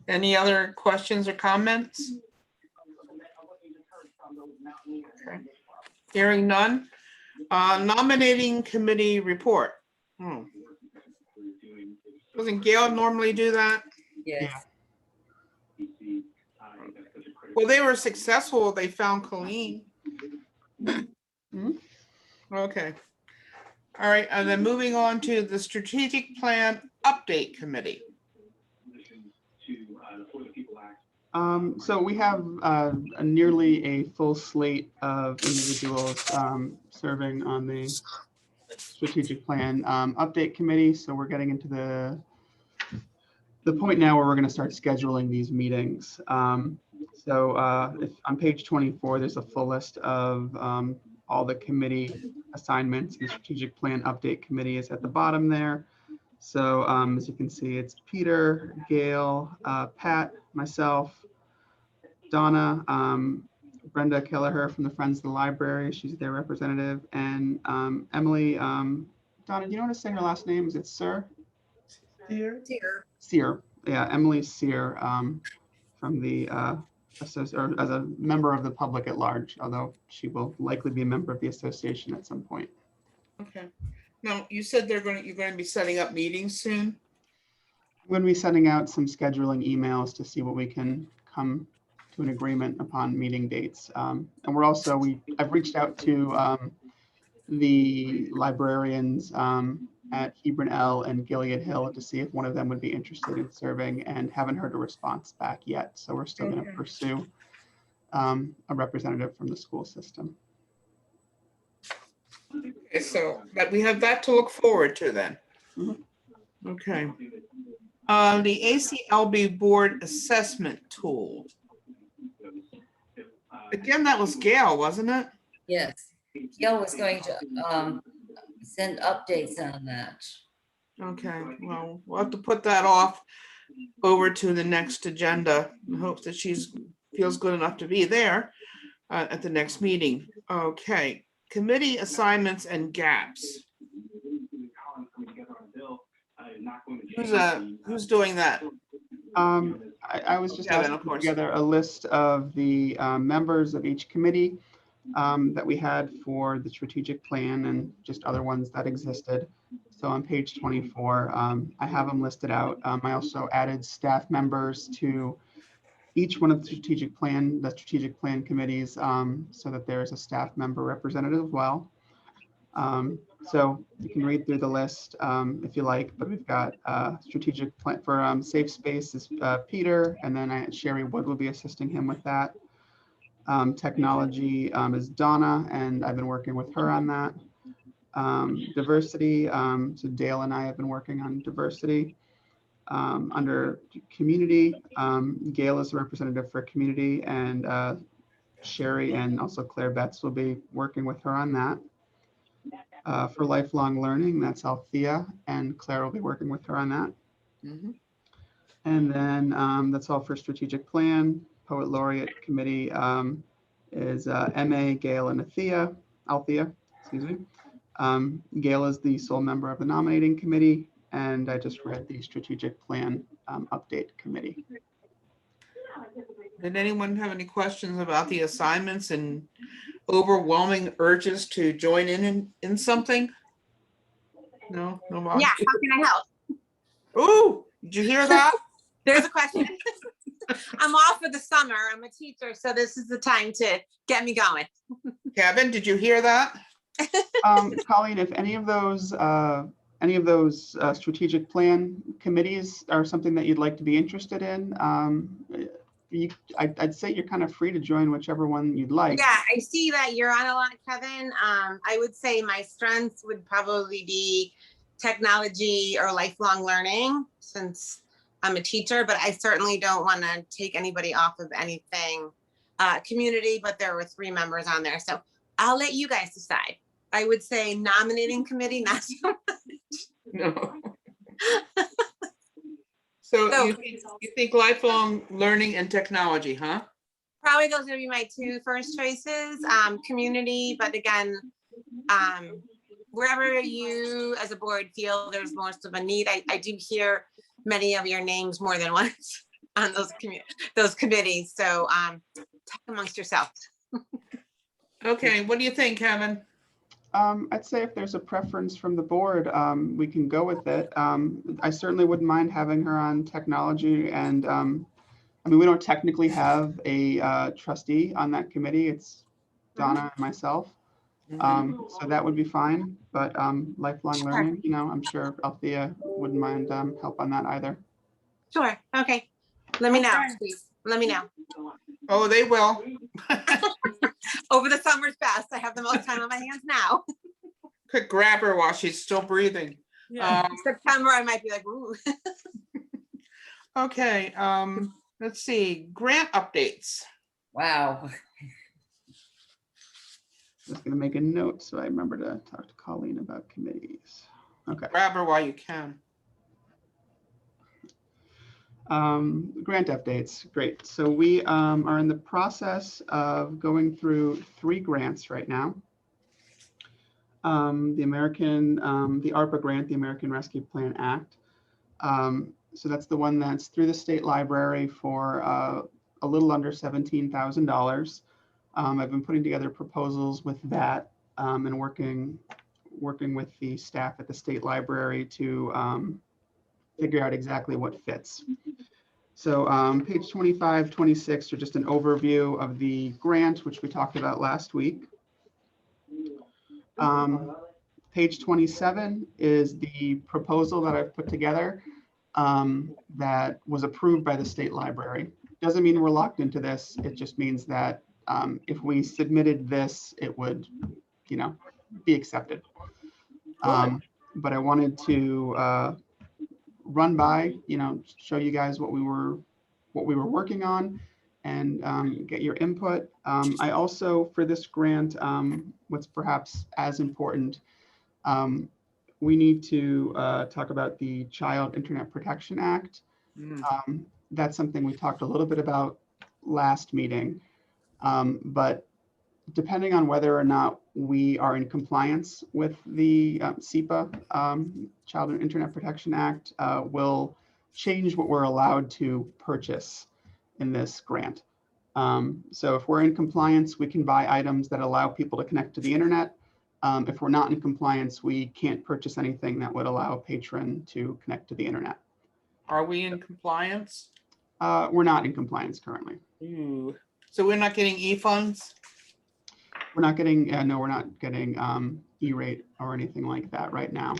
Any other questions or comments? Okay. Hearing none. Nominating committee report. Doesn't Gail normally do that? Yes. Well, they were successful. They found Colleen. Okay. All right. And then moving on to the strategic plan update committee. So we have nearly a full slate of individuals serving on the strategic plan update committee. So we're getting into the point now where we're going to start scheduling these meetings. If on page 24, there's a full list of all the committee assignments. The strategic plan update committee is at the bottom there. So as you can see, it's Peter, Gail, Pat, myself, Donna, Brenda Kelleher from the Friends of the Library. She's their representative. And Emily, Donna, do you know how to say her last name? Is it Sir? Dear. Sear. Yeah, Emily Sear from the or as a member of the public at large, although she will likely be a member of the association at some point. Okay. Now, you said you're going to be setting up meetings soon? I'm going to be sending out some scheduling emails to see what we can come to an agreement upon meeting dates. And we're also, I've reached out to the librarians at Hebron L and Gilead Hill to see if one of them would be interested in serving, and haven't heard a response back yet. So we're still going to pursue a representative from the school system. Okay, so but we have that to look forward to then. Mhm. Okay. The ACLB board assessment tool. Again, that was Gail, wasn't it? Yes, Gail was going to send updates on that. Okay, well, we'll have to put that off over to the next agenda in hopes that she's feels good enough to be there at the next meeting. Okay, committee assignments and gaps. Who's doing that? I was just Kevin, asked of to put course. together a list of the members of each committee that we had for the strategic plan and just other ones that existed. So on page 24, I have them listed out. I also added staff members to each one of the strategic plan committees, so that there is a staff member representative as well. So you can read through the list if you like, but we've got strategic plan for safe space is Peter, and then Sherry Wood will be assisting him with that. Technology is Donna, and I've been working with her on that. Diversity, so Dale and I have been working on diversity. Under community, Gail is the representative for community, and Sherry and also Claire Betts will be working with her on that. For lifelong learning, that's Althea, and Claire will be working with her on that. Mhm. And then that's all for strategic plan. Poet laureate committee is MA, Gail, and Althea, excuse me. Gail is the sole member of the nominating committee, and I just read the strategic plan update committee. Did anyone have any questions about the assignments and overwhelming urges to join in something? No, no. Yeah, how can I help? Ooh, did you hear that? There's a question. I'm off for the summer. I'm a teacher, so this is the time to get me going. Kevin, did you hear that? Colleen, if any of those strategic plan committees are something that you'd like to be interested in, I'd say you're kind of free to join whichever one you'd like. Yeah, I see that you're on a lot, Kevin. I would say my strengths would probably be technology or lifelong learning, since I'm a teacher, but I certainly don't want to take anybody off of anything. Community, but there were 3 members on there, so I'll let you guys decide. I would say nominating committee, not so much. No. So you think lifelong learning and technology, huh? Probably those would be my 2 first choices. Community, but again, wherever you as a board feel there's most of a need, I do hear many of your names more than once on those committees. So talk amongst yourselves. Okay, what do you think, Kevin? I'd say if there's a preference from the board, we can go with it. I certainly wouldn't mind having her on technology, and I mean, we don't technically have a trustee on that committee. It's Donna and myself. So that would be fine, but lifelong learning, I'm sure Althea wouldn't mind help on that either. Sure. Okay. Let me know, Okay. please. Let me know. Oh, they will. Over the summer's best. I have the most time on my hands now. Could grab her while she's still breathing. September, I might be like, ooh. Okay, let's see, grant updates. Wow. Just gonna make a note so I remember to talk to Colleen about committees. Okay. Grab her while you can. Grant updates, great. So we are in the process of going through 3 grants right now. The ARPA grant, the American Rescue Plan Act. So that's the one that's through the state library for a little under $17,000. I've been putting together proposals with that and working with the staff at the state library to figure out exactly what fits. So page 25, 26 are just an overview of the grant, which we talked about last week. Page 27 is the proposal that I've put together that was approved by the state library. Doesn't mean we're locked into this. It just means that if we submitted this, it would, be accepted. But I wanted to run by, show you guys what we were working on and get your input. I also, for this grant, what's perhaps as important, we need to talk about the Child Internet Protection Act. That's something we talked a little bit about last meeting, but depending on whether or not we are in compliance with the SEPA, Child Internet Protection Act, will change what we're allowed to purchase in this grant. So if we're in compliance, we can buy items that allow people to connect to the internet. If we're not in compliance, we can't purchase anything that would allow a patron to connect to the internet. Are we in compliance? We're not in compliance currently. Ooh. So we're not getting e-funds? We're not getting, no, we're not getting E-rate or anything like that right now.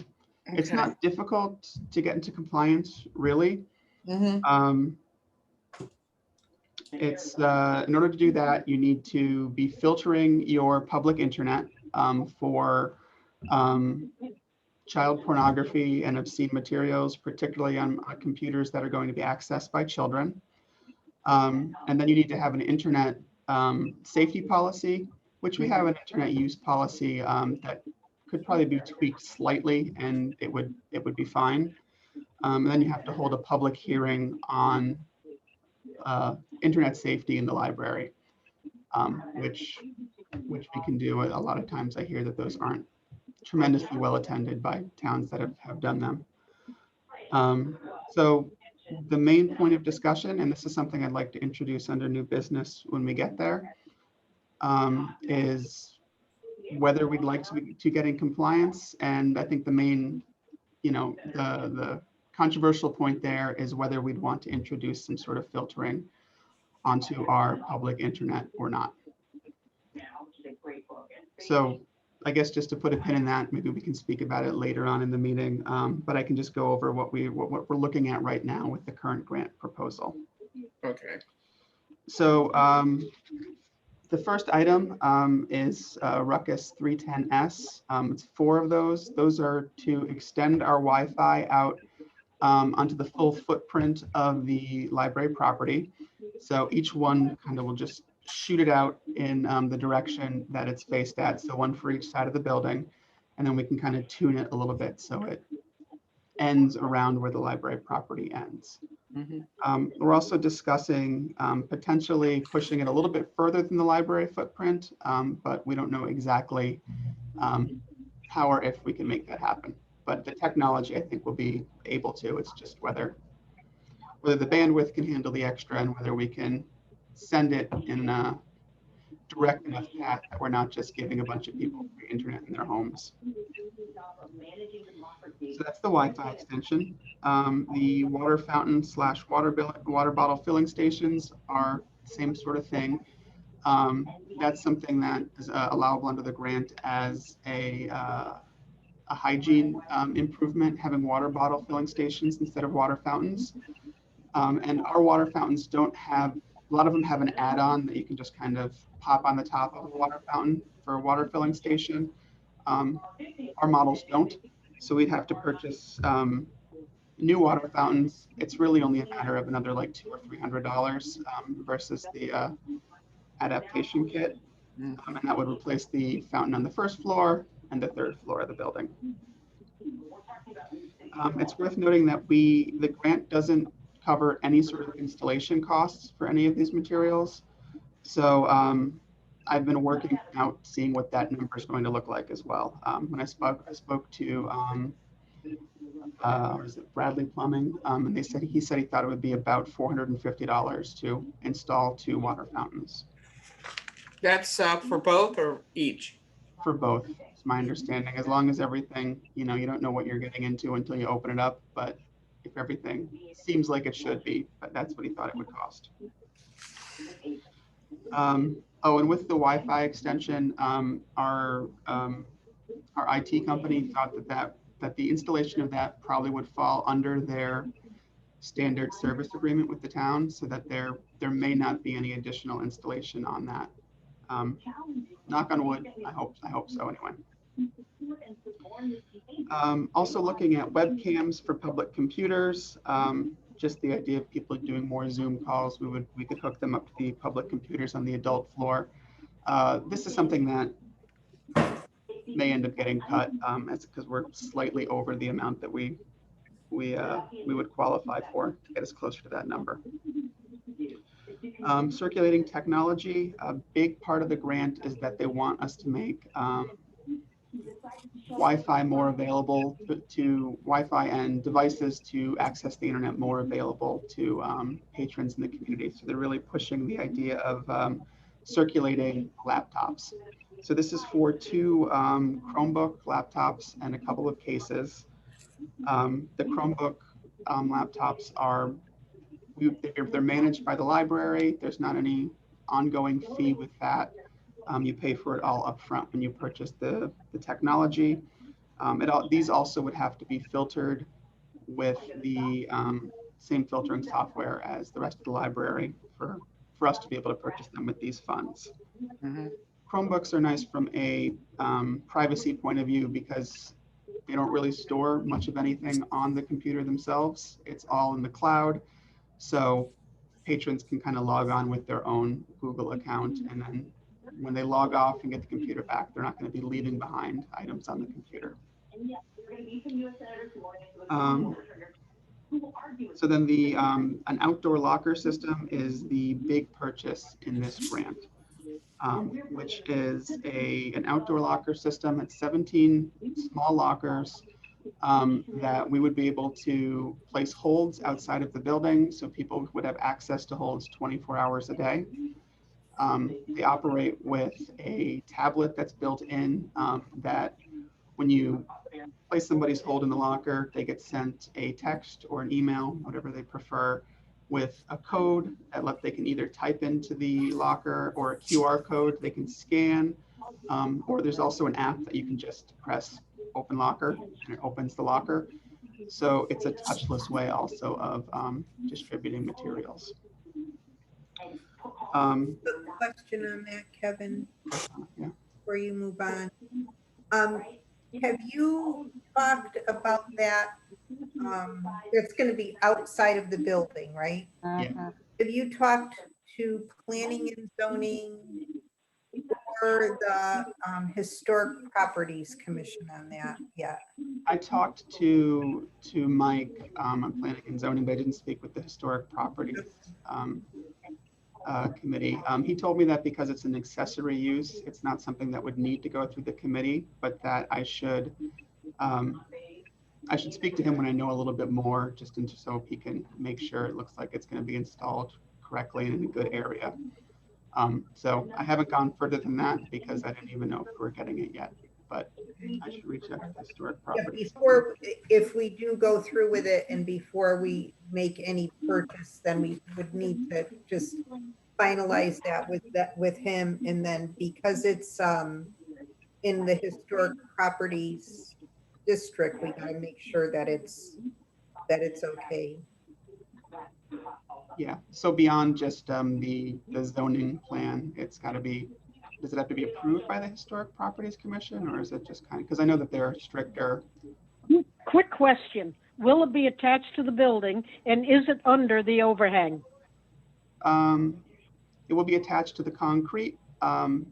Okay. It's not difficult to get into compliance, really. It's in order to do that, you need to be filtering your public internet for child pornography and obscene materials, particularly on computers that are going to be accessed by children. And then you need to have an internet safety policy, which we have an internet use policy that could probably be tweaked slightly, and it would be fine. And then you have to hold a public hearing on internet safety in the library, which we can do. A lot of times I hear that those aren't tremendously well attended by towns that have done them. So the main point of discussion, and this is something I'd like to introduce under new business when we get there, is whether we'd like to get in compliance. And I think the main, the controversial point there is whether we'd want to introduce some sort of filtering onto our public internet or not. So I guess just to put a pin in that, maybe we can speak about it later on in the meeting, but I can just go over what we're looking at right now with the current grant proposal. Okay. So the first item is Ruckus 310S. It's 4 of those. Those are to extend our Wi-Fi out onto the full footprint of the library property. So each one kind of will just shoot it out in the direction that it's faced at. So one for each side of the building. And then we can kind of tune it a little bit so it ends around where the library property ends. We're also discussing potentially pushing it a little bit further than the library footprint, but we don't know exactly how or if we can make that happen. But the technology, I think, will be able to. It's just whether the bandwidth can handle the extra and whether we can send it in a direct enough path that we're not just giving a bunch of people free internet in their homes. So that's the Wi-Fi extension. The water fountain / water bottle filling stations are the same sort of thing. That's something that is allowable under the grant as a hygiene improvement, having water bottle filling stations instead of water fountains. And our water fountains don't have A lot of them have an add-on that you can just kind of pop on the top of a water fountain for a water filling station. Our models don't, so we'd have to purchase new water fountains. It's really only a matter of another like $200 or $300 versus the adaptation kit, and that would replace the fountain on the first floor and the third floor of the building. It's worth noting that the grant doesn't cover any sort of installation costs for any of these materials. So I've been working out, seeing what that number is going to look like as well. When I spoke to was it Bradley Plumbing, and he said he thought it would be about $450 to install 2 water fountains. That's for both or each? For both, it's my understanding. As long as everything, you don't know what you're getting into until you open it up. But if everything seems like it should be, but that's what he thought it would cost. Oh, and with the Wi-Fi extension, our IT company thought that the installation of that probably would fall under their standard service agreement with the town, so that there may not be any additional installation on that. Knock on wood. I hope so anyway. Also looking at webcams for public computers. Just the idea of people doing more Zoom calls, we could hook them up to the public computers on the adult floor. This is something that may end up getting cut, because we're slightly over the amount that we would qualify for to get us closer to that number. Circulating technology, a big part of the grant is that they want us to make Wi-Fi more available to Wi-Fi and devices to access the internet more available to patrons in the community. So they're really pushing the idea of circulating laptops. So this is for 2 Chromebook laptops and a couple of cases. The Chromebook laptops they're managed by the library. There's not any ongoing fee with that. You pay for it all up front when you purchase the technology. These also would have to be filtered with the same filtering software as the rest of the library for us to be able to purchase them with these funds. Chromebooks are nice from a privacy point of view because they don't really store much of anything on the computer themselves. It's all in the cloud. So patrons can kind of log on with their own Google account, and then when they log off and get the computer back, they're not going to be leaving behind items on the computer. So then an outdoor locker system is the big purchase in this grant, which is an outdoor locker system. It's 17 small lockers that we would be able to place holds outside of the building, so people would have access to holds 24 hours a day. They operate with a tablet that's built in that when you place somebody's hold in the locker, they get sent a text or an email, whatever they prefer, with a code that they can either type into the locker or a QR code they can scan, or there's also an app that you can just press open locker and it opens the locker. So it's a touchless way also of distributing materials. Question on that, Kevin, Yeah. before you move on. Have you talked about that? It's going to be outside of the building, right? Yeah. Have you talked to planning and zoning or the historic properties commission on that yet? I talked to Mike on planning and zoning, but I didn't speak with the historic properties committee. He told me that because it's an accessory use, it's not something that would need to go through the committee, but that I should speak to him when I know a little bit more, just so he can make sure it looks like it's going to be installed correctly and in a good area. So I haven't gone further than that because I didn't even know if we're getting it yet, but I should reach out to the historic properties. Before, if we do go through with it and before we make any purchase, then we would need to just finalize that with him. And then because it's in the historic properties district, we gotta make sure that it's okay. Yeah, so beyond just the zoning plan, it's got to be, does it have to be approved by the Historic Properties Commission, or is it just kind of, because I know that there are stricter, Quick question. Will it be attached to the building and is it under the overhang? it will be attached to the concrete, in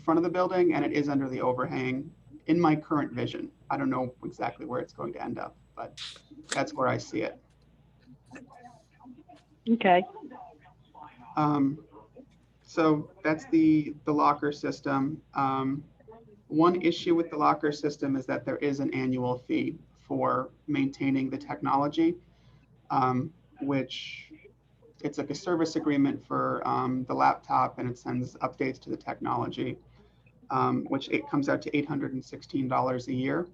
front of the building, and it is under the overhang in my current vision. I don't know exactly where it's going to end up, but that's where I see it. Okay. So that's the locker system. One issue with the locker system is that there is an annual fee for maintaining the technology, which it's like a service agreement for the laptop, and it sends updates to the technology, which it comes out to $816 a year.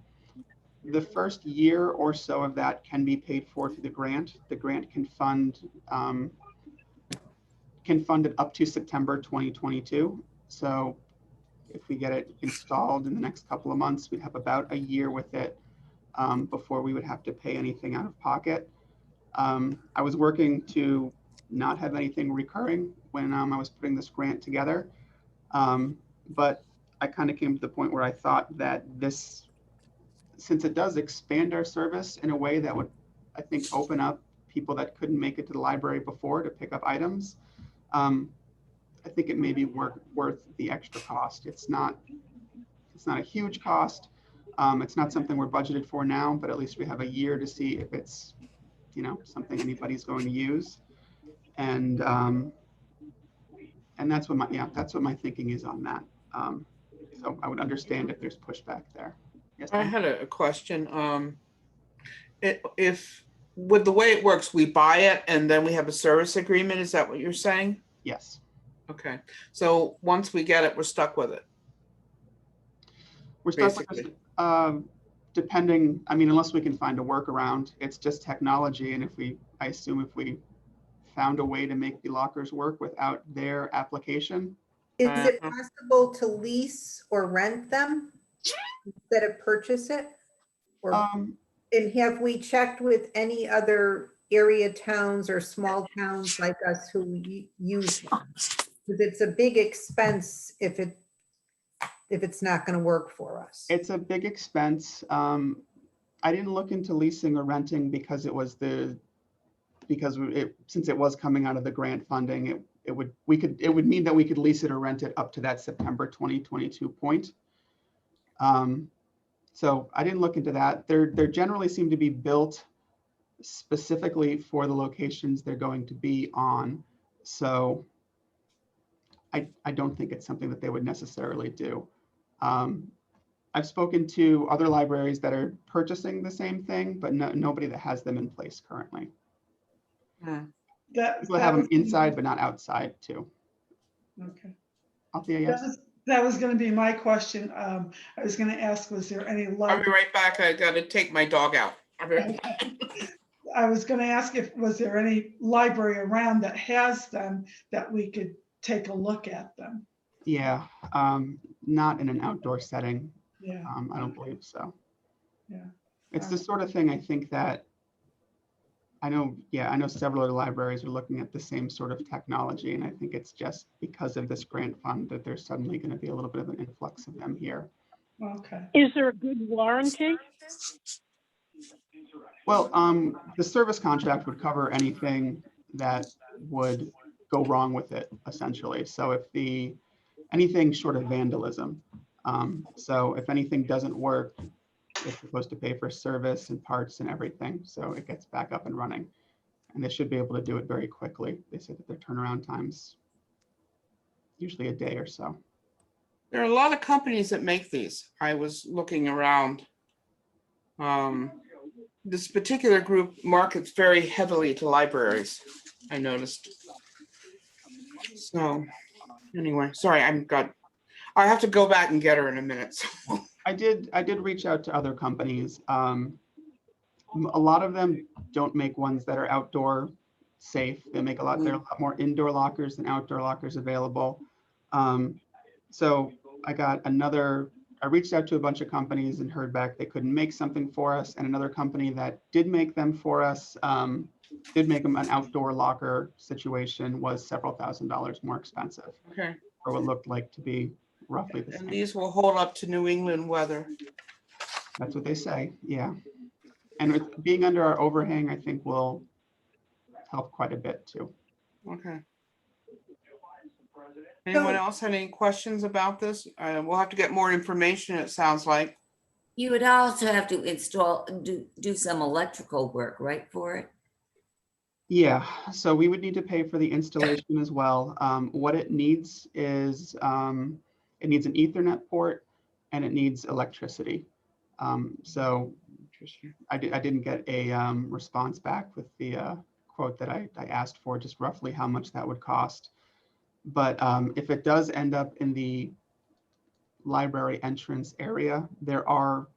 The first year or so of that can be paid for through the grant. The grant can fund it up to September 2022. So if we get it installed in the next couple of months, we'd have about a year with it before we would have to pay anything out of pocket. I was working to not have anything recurring when I was putting this grant together. But I kind of came to the point where I thought that this, since it does expand our service in a way that would, I think, open up people that couldn't make it to the library before to pick up items, I think it may be worth the extra cost. It's not a huge cost. It's not something we're budgeted for now, but at least we have a year to see if it's, something anybody's going to use. And that's what my thinking is on that. So I would understand if there's pushback there. Yes, I ma'am? had a question. If with the way it works, we buy it and then we have a service agreement. Is that what you're saying? Yes. Okay. So once we get it, we're stuck with it. We're stuck with Basically. this, depending, unless we can find a workaround. It's just technology. And I assume if we found a way to make the lockers work without their application. Is it possible to lease or rent them instead of purchase it? Or, and have we checked with any other area towns or small towns like us who use them? Because it's a big expense if it's not going to work for us. It's a big expense. I didn't look into leasing or renting because since it was coming out of the grant funding, it would mean that we could lease it or rent it up to that September 2022 point. So I didn't look into that. They're generally seem to be built specifically for the locations they're going to be on. So I don't think it's something that they would necessarily do. I've spoken to other libraries that are purchasing the same thing, but nobody that has them in place currently. People have them inside, but not outside too. Okay. Althea, yes? That was going to be my question. I was going to ask, was there any I'll be right back. I got to take my dog out. I was going to ask was there any library around that has them that we could take a look at them? Yeah, not in an outdoor setting. Yeah. I don't believe so. Yeah. It's the sort of thing I think that I know several other libraries are looking at the same sort of technology, and I think it's just because of this grant fund that there's suddenly going to be a little bit of an influx of them here. Okay. Is there a good warranty? Well, the service contract would cover anything that would go wrong with it, essentially. So if anything short of vandalism. So if anything doesn't work, it's supposed to pay for service and parts and everything. So it gets back up and running. And they should be able to do it very quickly. They say that their turnaround time's usually a day or so. There are a lot of companies that make these. I was looking around. This particular group markets very heavily to libraries, I noticed. So anyway, sorry, I have to go back and get her in a minute. So. I did reach out to other companies. A lot of them don't make ones that are outdoor safe. There are a lot more indoor lockers than outdoor lockers available. So I reached out to a bunch of companies and heard back they couldn't make something for us. And another company that did make them for us did make them an outdoor locker situation was several $1,000s more expensive, Okay, or what looked like to be roughly the and same. these will hold up to New England weather. That's what they say, yeah. And with being under our overhang, I think will help quite a bit too. Okay. Anyone So- else have any questions about this? We'll have to get more information, it sounds like. You would also have to install, do some electrical work, right, for it? Yeah, so we would need to pay for the installation as well. What it needs is, it needs an Ethernet port and it needs electricity. So Interesting. I didn't get a response back with the quote that I asked for, just roughly how much that would cost. But if it does end up in the library entrance area, there are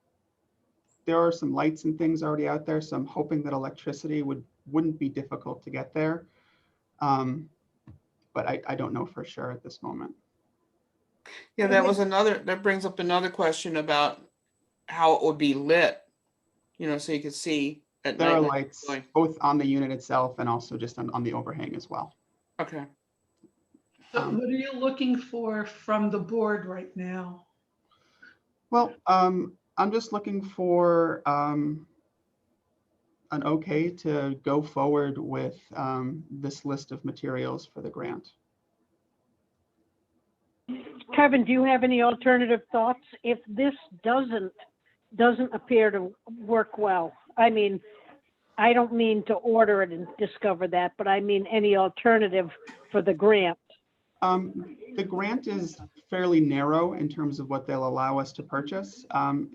some lights and things already out there, so I'm hoping that electricity wouldn't be difficult to get there. But I don't know for sure at this moment. Yeah, that brings up another question about how it would be lit, so you could see at There night. are when lights you're going. both on the unit itself and also just on the overhang as well. Okay, So what are you looking for from the board right now? Well, I'm just looking for an okay to go forward with this list of materials for the grant. Kevin, do you have any alternative thoughts? If this doesn't appear to work well, I mean, I don't mean to order it and discover that, but I mean any alternative for the grant. The grant is fairly narrow in terms of what they'll allow us to purchase. What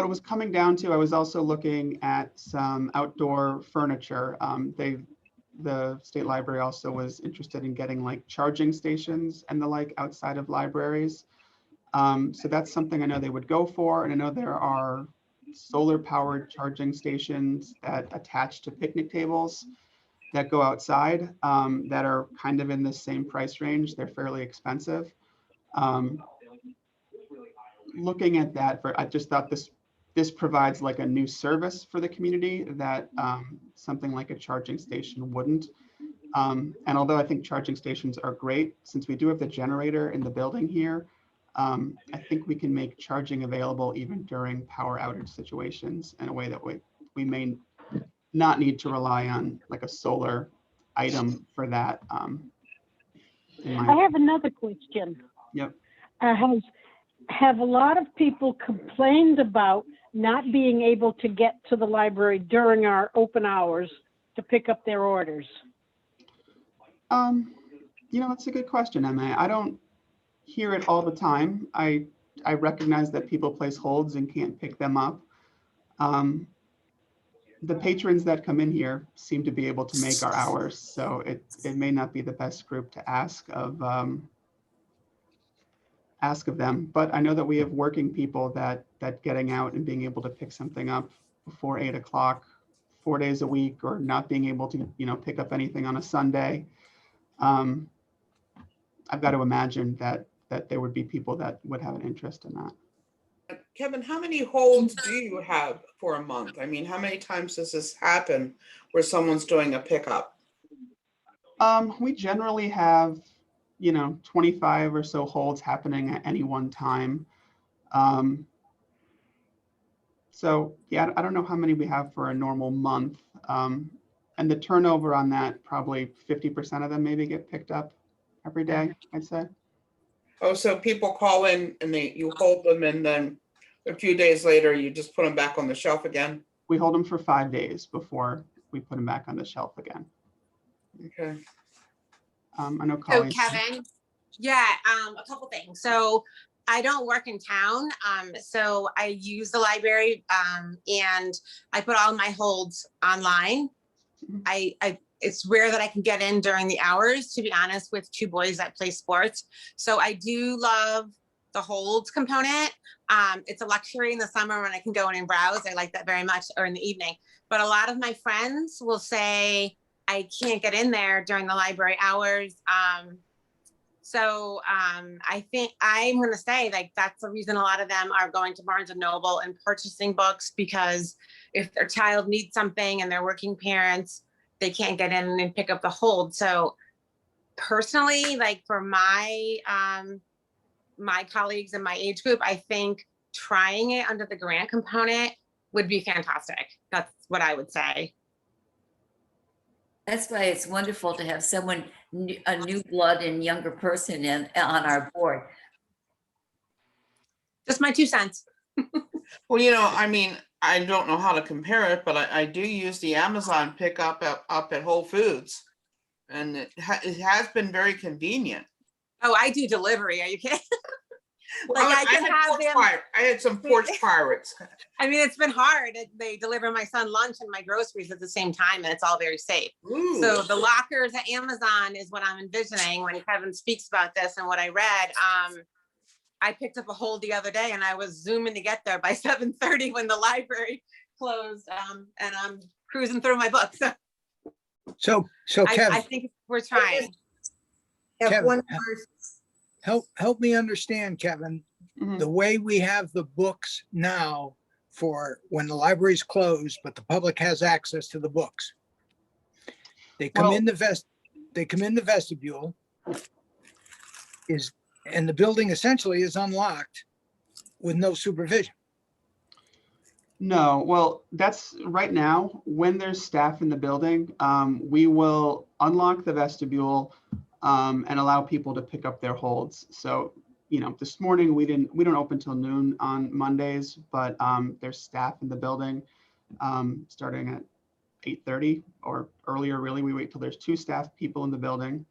it was coming down to, I was also looking at some outdoor furniture. The state library also was interested in getting like charging stations and the like outside of libraries. So that's something I know they would go for. And I know there are solar powered charging stations that attach to picnic tables that go outside that are kind of in the same price range. They're fairly expensive. Looking at that, I just thought this provides like a new service for the community that something like a charging station wouldn't. And although I think charging stations are great, since we do have the generator in the building here, I think we can make charging available even during power outage situations in a way that we may not need to rely on like a solar item for that. I have another question. Yep. Have a lot of people complained about not being able to get to the library during our open hours to pick up their orders? That's a good question, Emma. I don't hear it all the time. I recognize that people place holds and can't pick them up. The patrons that come in here seem to be able to make our hours, so it may not be the best group to ask of them. But I know that we have working people that getting out and being able to pick something up before 8 o'clock, 4 days a week, or not being able to pick up anything on a Sunday. I've got to imagine that there would be people that would have an interest in that. Kevin, how many holds do you have for a month? I mean, how many times does this happen where someone's doing a pickup? We generally have 25 or so holds happening at any one time. So yeah, I don't know how many we have for a normal month. And the turnover on that, probably 50% of them maybe get picked up every day, I'd say. Oh, so people call in and you hold them, and then a few days later, you just put them back on the shelf again? We hold them for 5 days before we put them back on the shelf again. Okay. I know So Colleen. Kevin, yeah, a couple things. So I don't work in town, so I use the library, and I put all my holds online. Mhm. It's rare that I can get in during the hours, to be honest, with two boys that play sports. So I do love the holds component. It's a luxury in the summer when I can go in and browse. I like that very much, or in the evening. But a lot of my friends will say, I can't get in there during the library hours. So I think I'm going to say like that's the reason a lot of them are going to Barnes and Noble and purchasing books, because if their child needs something and they're working parents, they can't get in and pick up the hold. So personally, like for my my colleagues in my age group, I think trying it under the grant component would be fantastic. That's what I would say. That's why it's wonderful to have someone, a new blood and younger person on our board. Just my 2 cents. Well, you know, I mean, I don't know how to compare it, but I do use the Amazon pickup up at Whole Foods. And it has been very convenient. Oh, I do delivery. Are you kidding? Like Well, I can have them. I had some porch pirates. I mean, it's been hard. They deliver my son lunch and my groceries at the same time, and it's all very safe. Ooh. So the lockers at Amazon is what I'm envisioning when Kevin speaks about this and what I read. I picked up a hold the other day and I was zooming to get there by 7:30 when the library closed. And I'm cruising through my books. So I Kevin, think we're trying. Have Kevin, one more. help me understand, Kevin, Mhm. the way we have the books now for when the library's closed, but the public has access to the books. They come Well- in they come in the vestibule and the building essentially is unlocked with no supervision. No, well, that's right now, when there's staff in the building, we will unlock the vestibule and allow people to pick up their holds. So, you know, this morning we don't open till noon on Mondays, but there's staff in the building starting at 8:30 or earlier, really. We wait till there's 2 staff people in the building.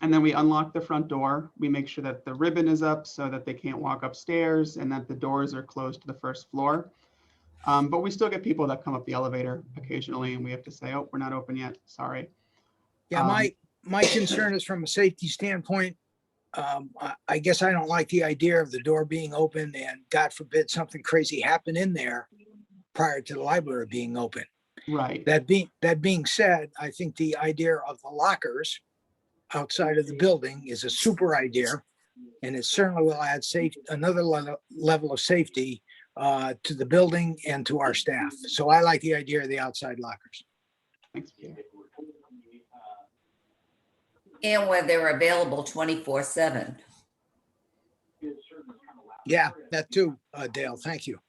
And then we unlock the front door. We make sure that the ribbon is up so that they can't walk upstairs and that the doors are closed to the first floor. But we still get people that come up the elevator occasionally and we have to say, oh, we're not open yet, sorry. Yeah, my concern is from a safety standpoint. I guess I don't like the idea of the door being open and God forbid something crazy happen in there prior to the library being open. Right. That being said, I think the idea of the lockers outside of the building is a super idea, and it certainly will add another level of safety to the building and to our staff. So I like the idea of the outside lockers. Thanks, Peter. And where they're available 24/7. Yeah, that too, Dale. Thank you.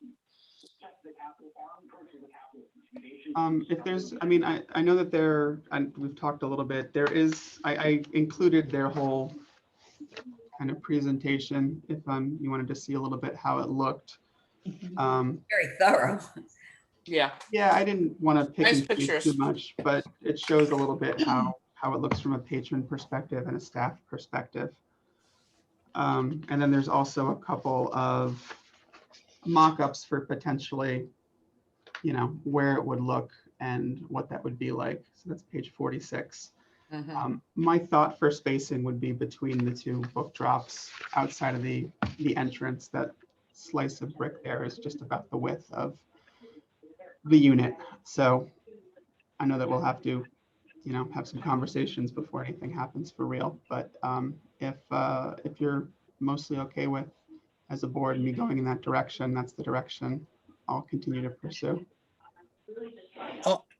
If there's, I mean, I know that and we've talked a little bit, I included their whole kind of presentation if you wanted to see a little bit how it looked. Very thorough. Yeah. Yeah, I didn't want to pick Nice and choose pictures. too much, but it shows a little bit how it looks from a patron perspective and a staff perspective. And then there's also a couple of mock-ups for potentially, you know, where it would look and what that would be like. So that's page 46. Mhm. My thought for spacing would be between the 2 book drops outside of the entrance. That slice of brick there is just about the width of the unit. So I know that we'll have to, you know, have some conversations before anything happens for real. But if you're mostly okay with, as a board, me going in that direction, that's the direction I'll continue to pursue.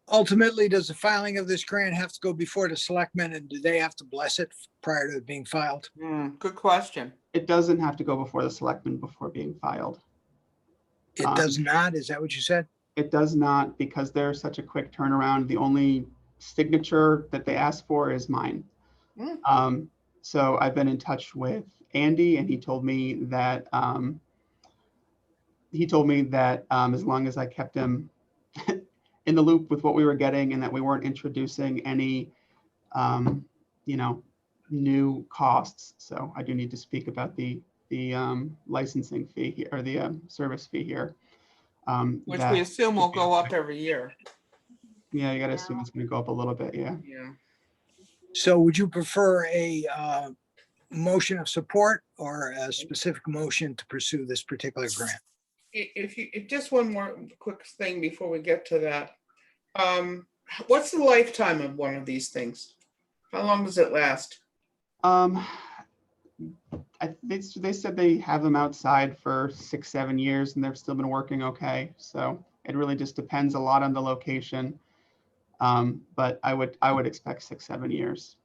Ultimately, does the filing of this grant have to go before the selectmen, and do they have to bless it prior to it being filed? Good question. It doesn't have to go before the selectmen before being filed. It does not? Is that what you said? It does not, because they're such a quick turnaround. The only signature that they ask for is mine. So I've been in touch with Andy, and he told me that as long as I kept him in the loop with what we were getting and that we weren't introducing any, you know, new costs. So I do need to speak about the licensing fee here, or the service fee here. Which we assume will go up every year. Yeah, you gotta assume it's gonna go up a little bit, yeah. Yeah. So would you prefer a motion of support or a specific motion to pursue this particular grant? If just one more quick thing before we get to that. What's the lifetime of one of these things? How long does it last? They said they have them outside for 6, 7 years and they've still been working okay. So it really just depends a lot on the location. But I would expect 6, 7 years.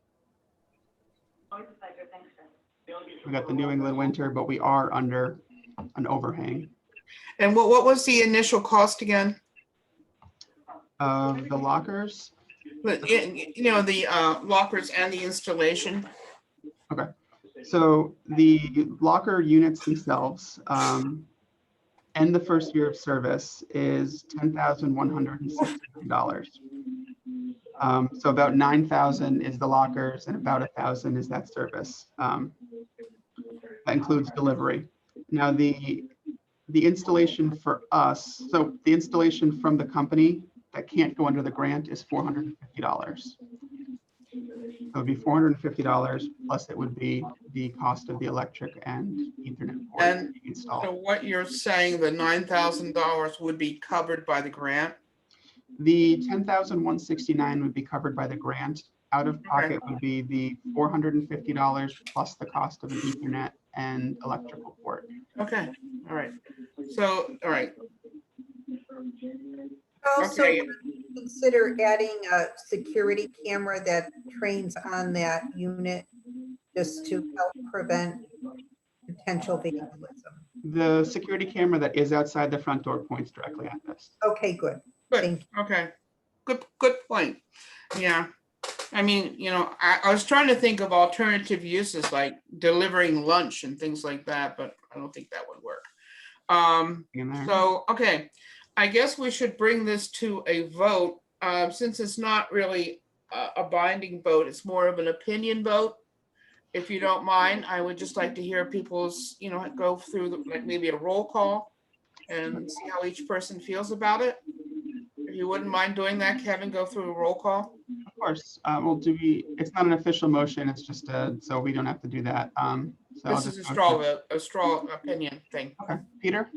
We got the New England winter, but we are under an overhang And what was the initial cost again? of the lockers. But, you know, the lockers and the installation. Okay, so the locker units themselves and the first year of service is $10,169. So about 9,000 is the lockers and about 1,000 is that service. That includes delivery. Now the installation for us, so the installation from the company that can't go under the grant is $450. So it would be $450 plus it would be the cost of the electric and Ethernet port And being installed. so what you're saying, the $9,000 would be covered by the grant? The $10,169 would be covered by the grant. Out of pocket would be the $450 plus the cost of an Ethernet and electrical port. Okay, all right. So, all right, Also, okay. consider adding a security camera that trains on that unit just to help prevent potential vandalism. The security camera that is outside the front door points directly at this. Okay, good. Good, Thank okay. Good point. Yeah. I mean, you know, I was trying to think of alternative uses like delivering lunch and things like that, but I don't think that would work. So, okay, I guess we should bring this to a vote. Since it's not really a binding vote, it's more of an opinion vote. If you don't mind, I would just like to hear people's, you know, go through like maybe a roll call and see how each person feels about it. If you wouldn't mind doing that, Kevin, go through a roll call. Of course. Well, it's not an official motion. It's just so we don't have to do that. So I'll This is just a straw opinion thing. Okay, Peter?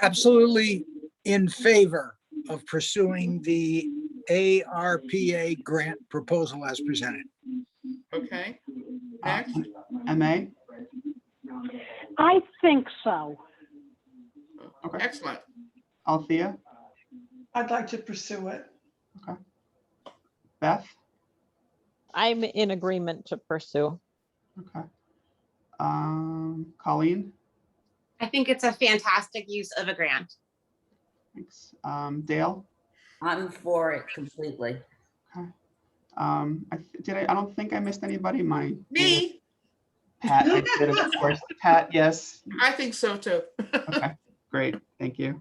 Absolutely in favor of pursuing the ARPA grant proposal as presented. Okay, next. MA? I think so. Okay. Excellent. Althea? I'd like to pursue it. Okay. Beth? I'm in agreement to pursue. Okay. Colleen? I think it's a fantastic use of a grant. Thanks. Dale? I'm for it completely. Okay. I don't think I missed anybody. Me, Pat, I did, of course. Pat, yes. I think so too. Okay, great. Thank you.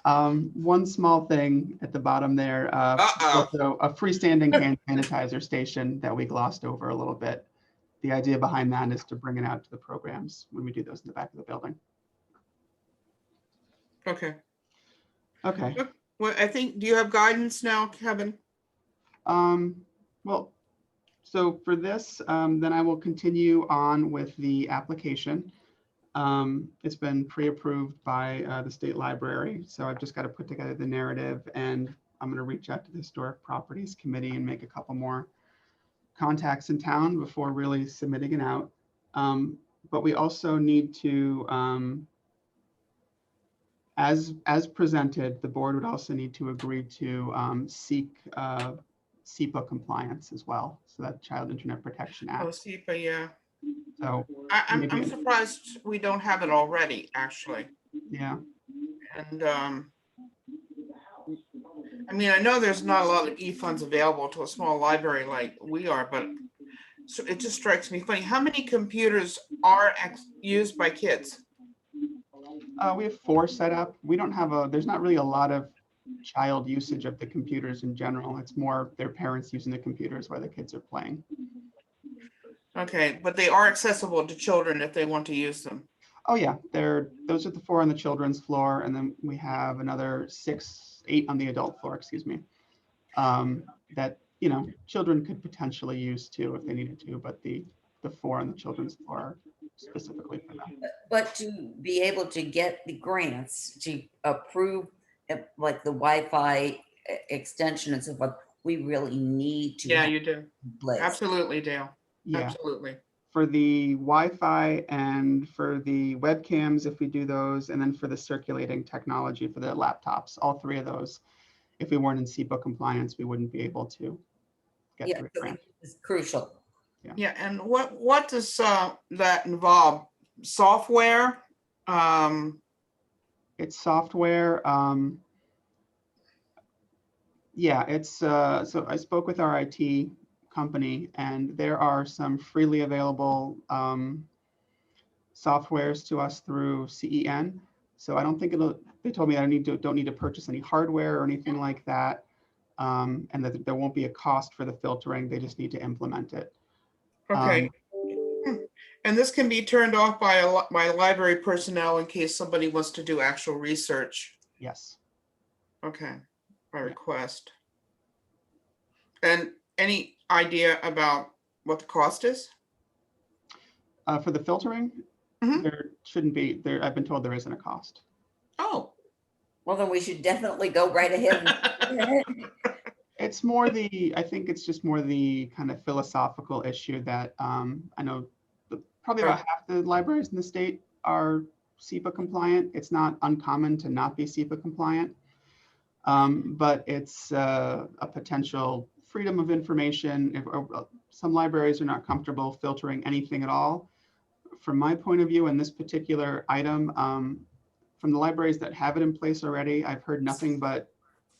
One small thing at the bottom there, also a freestanding hand sanitizer station that we glossed over a little bit. The idea behind that is to bring it out to the programs when we do those in the back of the building. Okay. Okay. Well, I think, do you have guidance now, Kevin? Well, so for this, then I will continue on with the application. It's been pre-approved by the state library, so I've just got to put together the narrative, and I'm going to reach out to the Historic Properties Committee and make a couple more contacts in town before really submitting it out. But we also need to, as presented, the board would also need to agree to seek SEPA compliance as well, so that Child Internet Protection Act. Oh, SEPA, yeah. So I'm surprised we don't have it already, actually. yeah. And I mean, I know there's not a lot of e-funds available to a small library like we are, but so it just strikes me funny. How many computers are used by kids? We have 4 set up. We don't have there's not really a lot of child usage of the computers in general. It's more their parents using the computers while the kids are playing. Okay, but they are accessible to children if they want to use them. Oh yeah, those are the 4 on the children's floor, and then we have another 8 on the adult floor, excuse me. That, you know, children could potentially use too if they needed to, but the 4 on the children's floor are specifically for them. But to be able to get the grants to approve like the Wi-Fi extension and so forth, we really need to Yeah, have you do. in place. Absolutely, Dale. Yeah, Absolutely. for the Wi-Fi and for the webcams, if we do those, and then for the circulating technology for the laptops, all three of those, if we weren't in SEPA compliance, we wouldn't be able to get Yeah, through a so grant. it's crucial. Yeah, and what does that involve? Software? It's software. Yeah, it's so I spoke with our IT company, and there are some freely available softwares to us through CEN. So I don't think it'll. They told me I don't need to purchase any hardware or anything like that, and that there won't be a cost for the filtering. They just need to implement it. Okay. And this can be turned off by by library personnel in case somebody wants to do actual research. Yes. Okay, by request. And any idea about what the cost is? For the filtering, Mhm. there shouldn't be. There, I've been told there isn't a cost. Oh. Well, then we should definitely go right ahead. It's more the, I think it's just more the kind of philosophical issue that I know probably about half the libraries in the state are SEPA compliant. It's not uncommon to not be SEPA compliant, but it's a potential freedom of information. Some libraries are not comfortable filtering anything at all. From my point of view, in this particular item, from the libraries that have it in place already, I've heard nothing but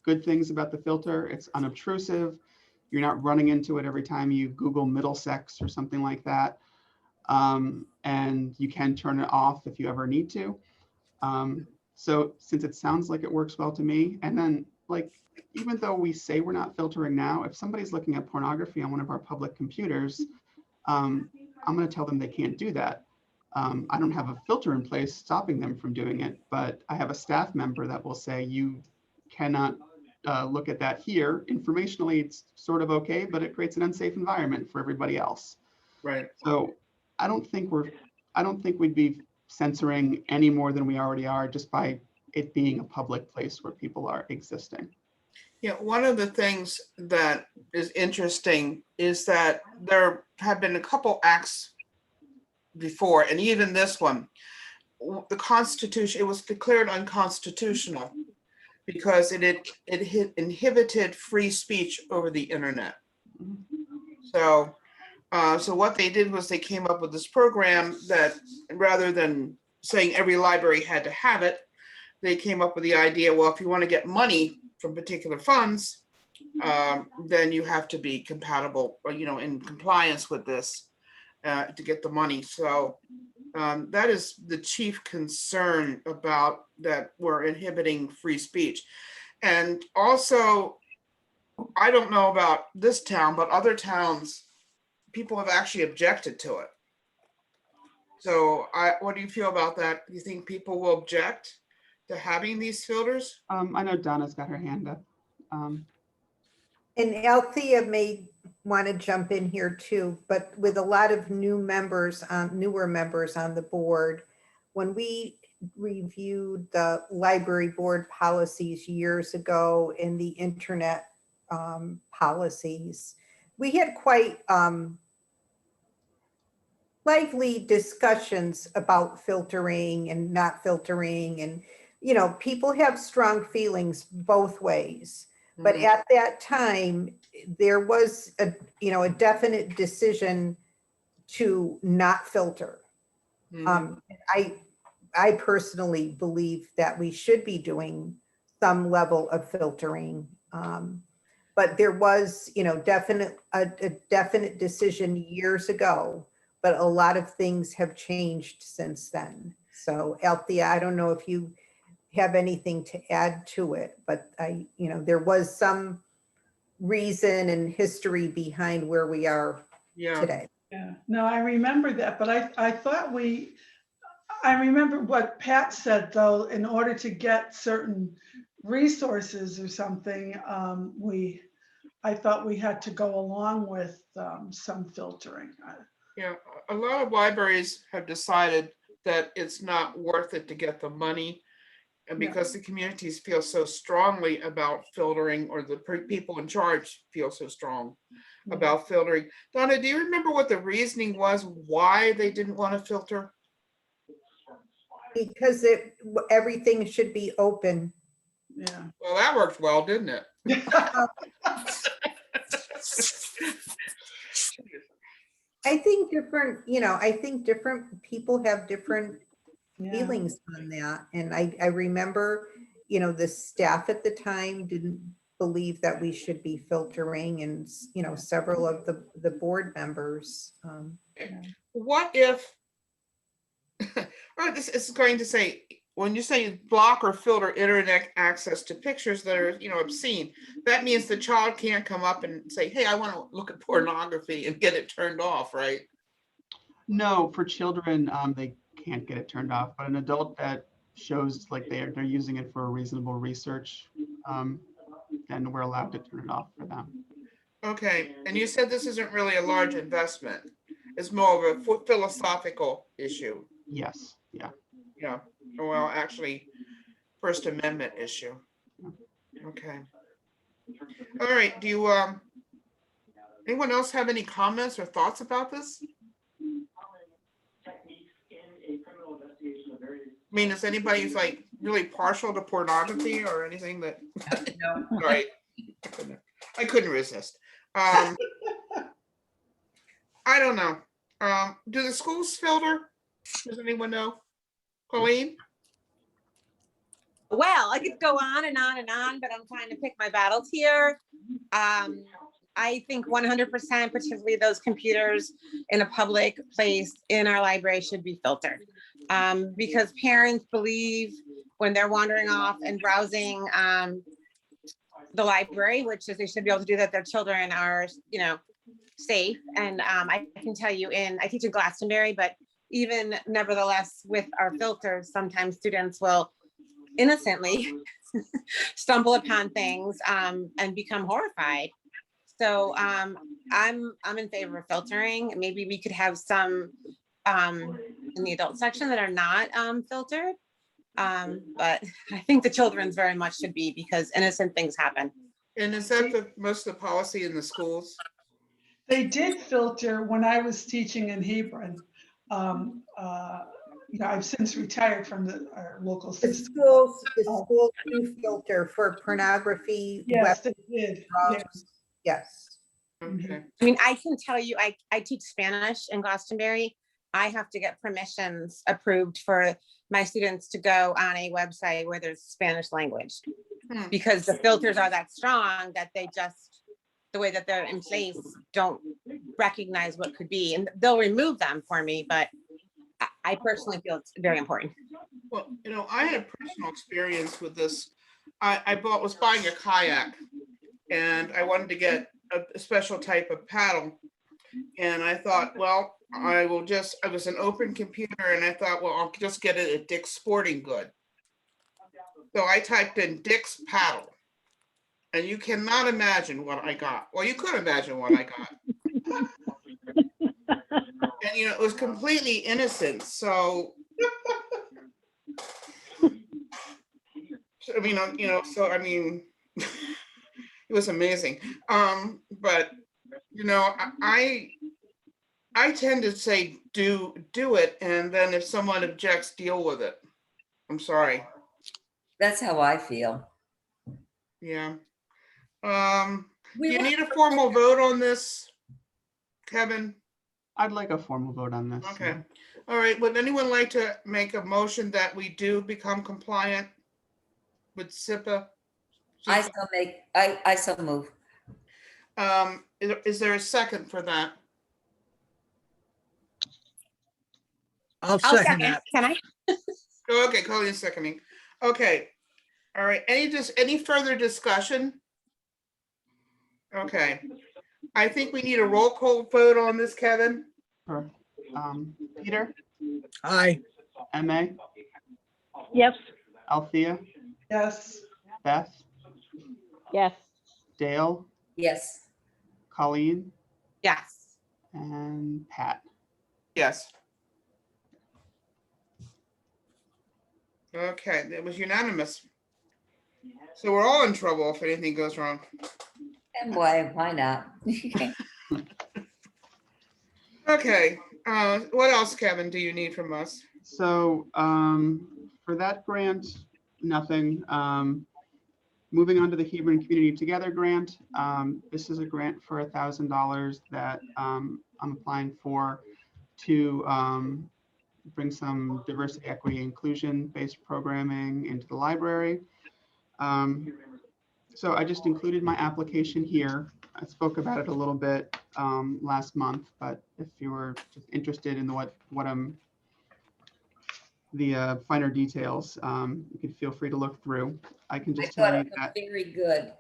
good things about the filter. It's unobtrusive. You're not running into it every time you Google Middlesex or something like that. And you can turn it off if you ever need to. So since it sounds like it works well to me, and then like, even though we say we're not filtering now, if somebody's looking at pornography on one of our public computers, I'm going to tell them they can't do that. I don't have a filter in place stopping them from doing it, but I have a staff member that will say you cannot look at that here. Informationally, it's sort of okay, but it creates an unsafe environment for everybody else. Right. So I don't think we'd be censoring any more than we already are just by it being a public place where people are existing. Yeah, one of the things that is interesting is that there have been a couple acts before, and even this one, the Constitution, it was declared unconstitutional because it inhibited free speech over the internet. So, so what they did was they came up with this program that rather than saying every library had to have it, they came up with the idea, well, if you want to get money from particular funds, then you have to be compatible, or, you know, in compliance with this to get the money. So that is the chief concern about that we're inhibiting free speech. And also, I don't know about this town, but other towns, people have actually objected to it. So what do you feel about that? Do you think people will object to having these filters? I know Donna's got her hand up. And Althea may want to jump in here too, but with a lot of newer members on the board, when we reviewed the library board policies years ago in the internet policies, we had quite lively discussions about filtering and not filtering, and you know, people have strong feelings both ways. But at that time, there was a, you know, a definite decision to not filter. I personally believe that we should be doing some level of filtering. But there was, you know, a definite decision years ago, but a lot of things have changed since then. So Althea, I don't know if you have anything to add to it, but you know, there was some reason and history behind where we are today. Yeah, no, I remember that, but I remember what Pat said though, in order to get certain resources or something, I thought we had to go along with some filtering. Yeah, a lot of libraries have decided that it's not worth it to get the money And Yeah. because the communities feel so strongly about filtering, or the people in charge feel so strong Yeah. about filtering. Donna, do you remember what the reasoning was, why they didn't want to filter? Because everything should be open. Yeah. Well, that worked well, didn't it? I think different, I think different people have different Yeah. feelings on that. And I remember, the staff at the time didn't believe that we should be filtering, and, several of the board members. What if, this is going to say, when you say block or filter internet access to pictures that are, obscene, that means the child can't come up and say, hey, I want to look at pornography and get it turned off, right? No, for children, they can't get it turned off, but an adult that shows like they're using it for reasonable research, then we're allowed to turn it off for them. Okay, and you said this isn't really a large investment. It's more of a philosophical issue. Yes, yeah. Yeah, well, actually, First Amendment issue. Okay. All right, do you, anyone else have any comments or thoughts about this? I mean, is anybody who's like really partial to pornography or anything that? No. Right. I couldn't resist. I don't know. Do the schools filter? Does anyone know? Colleen? Well, I could go on and on and on, but I'm trying to pick my battles here. I think 100%, particularly those computers in a public place in our library, should be filtered. Because parents believe when they're wandering off and browsing the library, which is they should be able to do that, their children are, safe. And I can tell you, I teach in Glastonbury, but even nevertheless, with our filters, sometimes students will innocently stumble upon things and become horrified. So I'm in favor of filtering. Maybe we could have some in the adult section that are not filtered. But I think the children's very much should be, because innocent things happen. And is that the most of the policy in the schools? They did filter when I was teaching in Hebron. I've since retired from our local The system. schools do filter for pornography. Yes, web they did. browsers. Yes. Okay. I mean, I can tell you, I teach Spanish in Glastonbury. I have to get permissions approved for my students to go on a website where there's Spanish language, because the filters are that strong that they just, the way that they're in place, don't recognize what could be, and they'll remove them for me, but I personally feel it's very important. Well, I had a personal experience with this. I was buying a kayak, and I wanted to get a special type of paddle. And I thought, well, it was an open computer, and I thought, well, I'll just get it at Dick's Sporting Good. So I typed in Dick's paddle, and you cannot imagine what I got. Well, you could imagine what I got. And, it was completely innocent. So, I mean, it was amazing. But, I tend to say, do it. And then if someone objects, deal with it. I'm sorry. That's how I feel. Yeah. Do you need a formal vote on this, Kevin? I'd like a formal vote on this. Okay. All right. Would anyone like to make a motion that we do become compliant with SIPA? I so move. Is there a second for that? I'll I'll second that. Can I? Oh, okay, Colleen's seconding. Okay. All right. Any further discussion? Okay. I think we need a roll call vote on this, Kevin. Sure. Peter, Aye. MA, Yes. Althea, Yes. Beth, Yes. Dale, Yes. Colleen, Yes. and Pat. Yes. Okay, it was unanimous. So we're all in trouble if anything goes wrong. And why not? Okay, what else, Kevin, do you need from us? So for that grant, nothing. Moving on to the Hebron Community Together grant. This is a grant for $1,000 that I'm applying for to bring some diversity, equity, inclusion-based programming into the library. So I just included my application here. I spoke about it a little bit last month, but if you were just interested in the finer details, you could feel free to look through. I can I just tell thought you it was that. very good.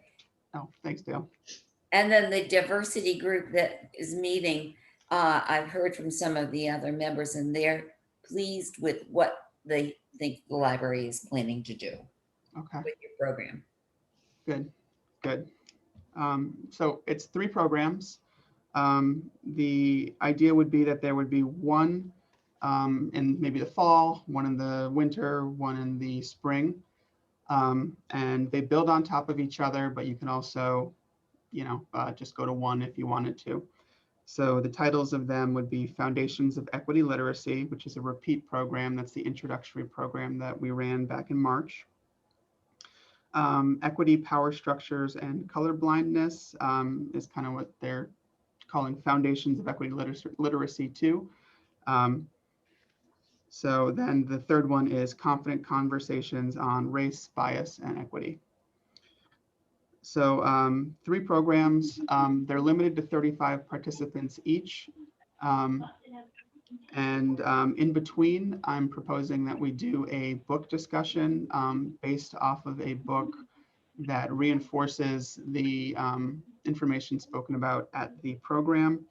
Oh, thanks, Dale. And then the diversity group that is meeting, I've heard from some of the other members and they're pleased with what they think the library is planning to do Okay, with your program. good, good. So it's 3 programs. The idea would be that there would be one in maybe the fall, one in the winter, one in the spring. And they build on top of each other, but you can also, just go to one if you wanted to. So the titles of them would be Foundations of Equity Literacy, which is a repeat program. That's the introductory program that we ran back in March. Equity, Power Structures, and Colorblindness is kind of what they're calling Foundations of Equity Literacy 2. So then the third one is Confident Conversations on Race, Bias, and Equity. So 3 programs, they're limited to 35 participants each. And in between, I'm proposing that we do a book discussion based off of a book that reinforces the information spoken about at the program.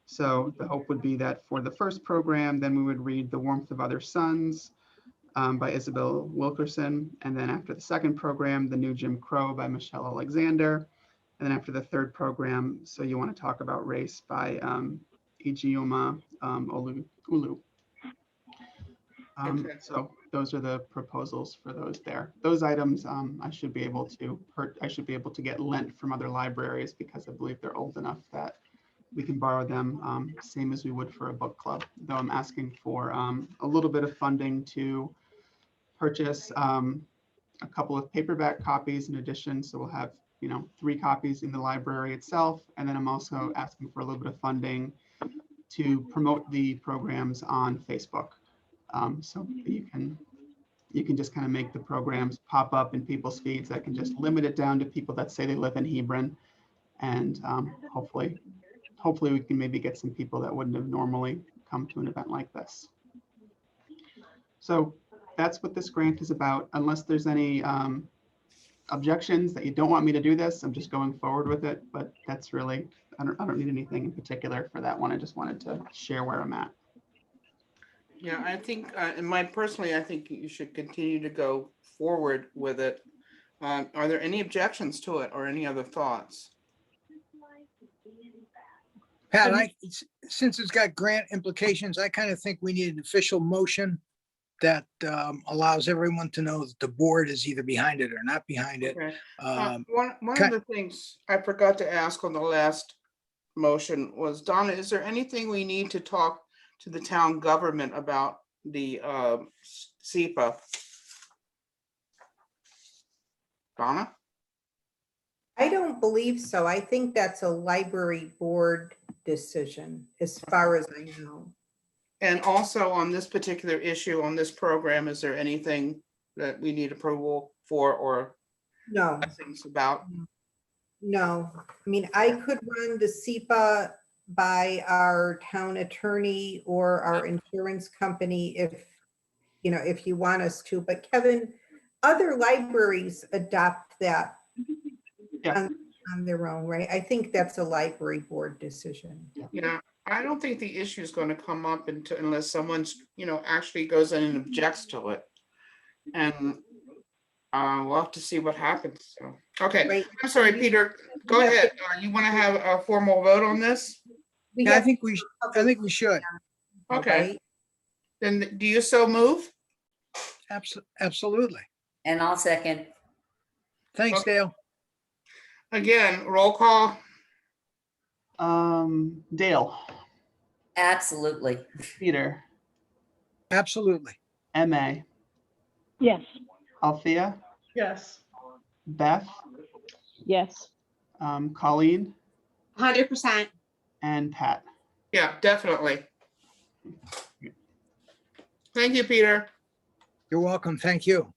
So the hope would be that for the first program, then we would read The Warmth of Other Suns by Isabel Wilkerson. And then after the second program, The New Jim Crow by Michelle Alexander. And then after the third program, So You Want to Talk About Race by Ijeoma Ulu. Okay. So those are the proposals for those there. Those items I should be able to get lent from other libraries because I believe they're old enough that we can borrow them, same as we would for a book club. Though I'm asking for a little bit of funding to purchase a couple of paperback copies in addition. So we'll have 3 copies in the library itself, and then I'm also asking for a little bit of funding to promote the programs on Facebook. So you can just kind of make the programs pop up in people's feeds. I can just limit it down to people that say they live in Hebron, and hopefully we can maybe get some people that wouldn't have normally come to an event like this. So that's what this grant is about. Unless there's any objections that you don't want me to do this, I'm just going forward with it. But that's really, I don't need anything in particular for that one. I just wanted to share where I'm at. Yeah, I think, personally, I think you should continue to go forward with it. Are there any objections to it or any other thoughts? Pat, since it's got grant implications, I kind of think we need an official motion that allows everyone to know that the board is either behind it or not behind it. Okay. One of the things I forgot to ask on the last motion was, Donna, is there anything we need to talk to the town government about the SEPA? Donna? I don't believe so. I think that's a library board decision, as far as I know. And also on this particular issue, on this program, is there anything that we need approval for or No, things about? no. I mean, I could run the SEPA by our town attorney or our insurance company if you want us to. But Kevin, other libraries adopt that Yeah. on their own, right? I think that's a library board decision. Yeah, I don't think the issue is going to come up unless someone's, actually goes in and objects to it. And we'll have to see what happens. So, okay, Right. I'm sorry, Peter, go ahead. You want to have a formal vote on this? Yeah, I think we should. Okay, Right? then do you so move? Absolutely. And I'll second. Thanks, Okay. Dale. Again, roll call. Dale, Absolutely. Peter, Absolutely. MA, Yes, Althea, Yes. Beth, Yes. Colleen, 100%. and Pat. Yeah, definitely. Thank you, Peter. You're welcome. Thank you.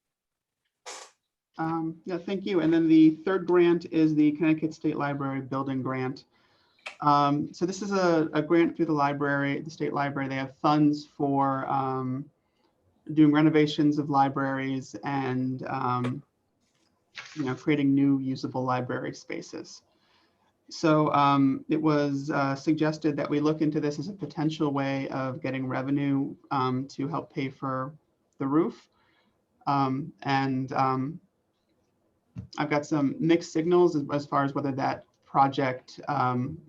Yeah, thank you. And then the third grant is the Connecticut State Library Building Grant. So this is a grant through the library, the state library. They have funds for doing renovations of libraries and creating new usable library spaces. So it was suggested that we look into this as a potential way of getting revenue to help pay for the roof. I've got some mixed signals as far as whether that project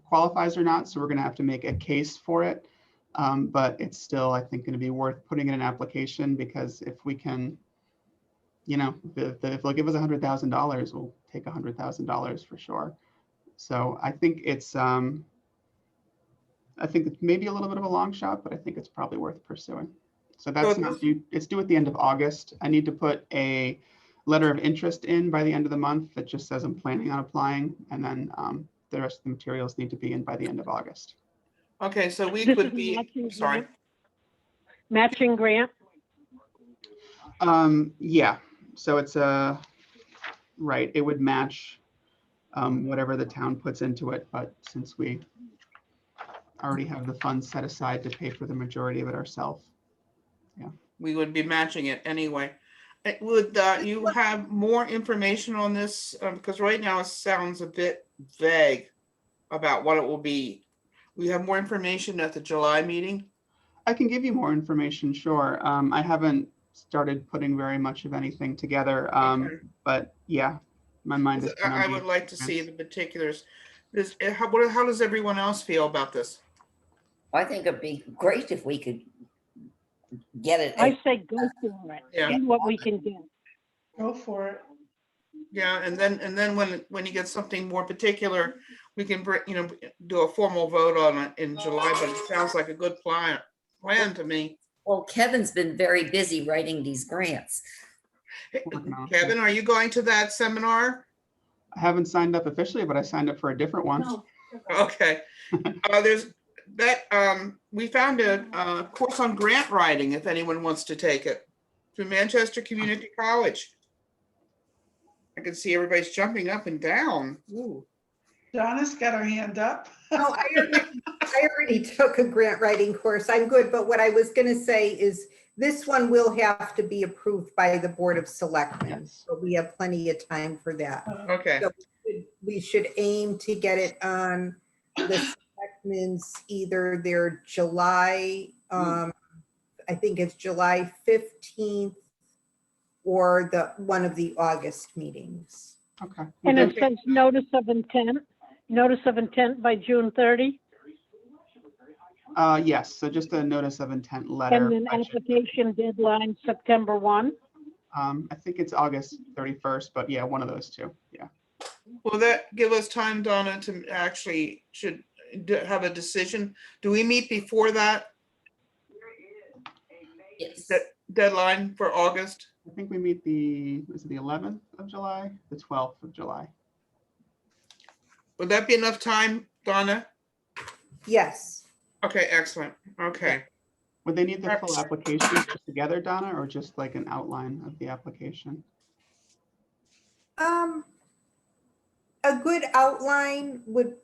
qualifies or not. So we're going to have to make a case for it. But it's still, I think, going to be worth putting in an application, because if we can, if they'll give us $100,000, we'll take $100,000 for sure. So I think it's maybe a little bit of a long shot, but I think it's probably worth pursuing. So that's not due. It's due at the end of August. I need to put a letter of interest in by the end of the month that just says I'm planning on applying, and then the rest of the materials need to be in by the end of August. Okay, so we This could is a be, matching sorry. grant. Matching grant. Yeah, so it's right. It would match whatever the town puts into it, but since we already have the funds set aside to pay for the majority of it ourselves. We would be matching it anyway. Would you have more information on this? Because right now it sounds a bit vague about what it will be. We have more information at the July meeting. I can give you more information, sure. I haven't started putting very much of anything together, Okay. but yeah, my mind is. I would like to see the particulars. How does everyone else feel about this? I think it'd be great if we could get it. I say go for it. Yeah. See what we can do. Go for it. Yeah, and then when you get something more particular, we can do a formal vote on it in July. But it sounds like a good plan to me. Well, Kevin's been very busy writing these grants. Kevin, are you going to that seminar? I haven't signed up officially, but I signed up for a different one. No. Okay. There's that. We found a course on grant writing if anyone wants to take it through Manchester Community College. I can see everybody's jumping up and down. Ooh. Donna's got her hand up. No, I already took a grant writing course. I'm good. But what I was going to say is this one will have to be approved by the Board of Selectmen. Yes. So we have plenty of time for that. Okay. So we should aim to get it on the selectmen's either their July, I think it's July 15th or one of the August meetings. Okay. And it says notice of intent by June 30, Yes, so just a notice of intent letter. and then application deadline September 1. I think it's August 31st, but yeah, one of those two. Yeah. Will that give us time, Donna, to actually have a decision? Do we meet before that Yes. deadline for August? I think we meet the 11th of July, the 12th of July. Would that be enough time, Donna? Yes. Okay, excellent. Okay. Would they need the full application just together, Donna, or just like an outline of the application? A good outline would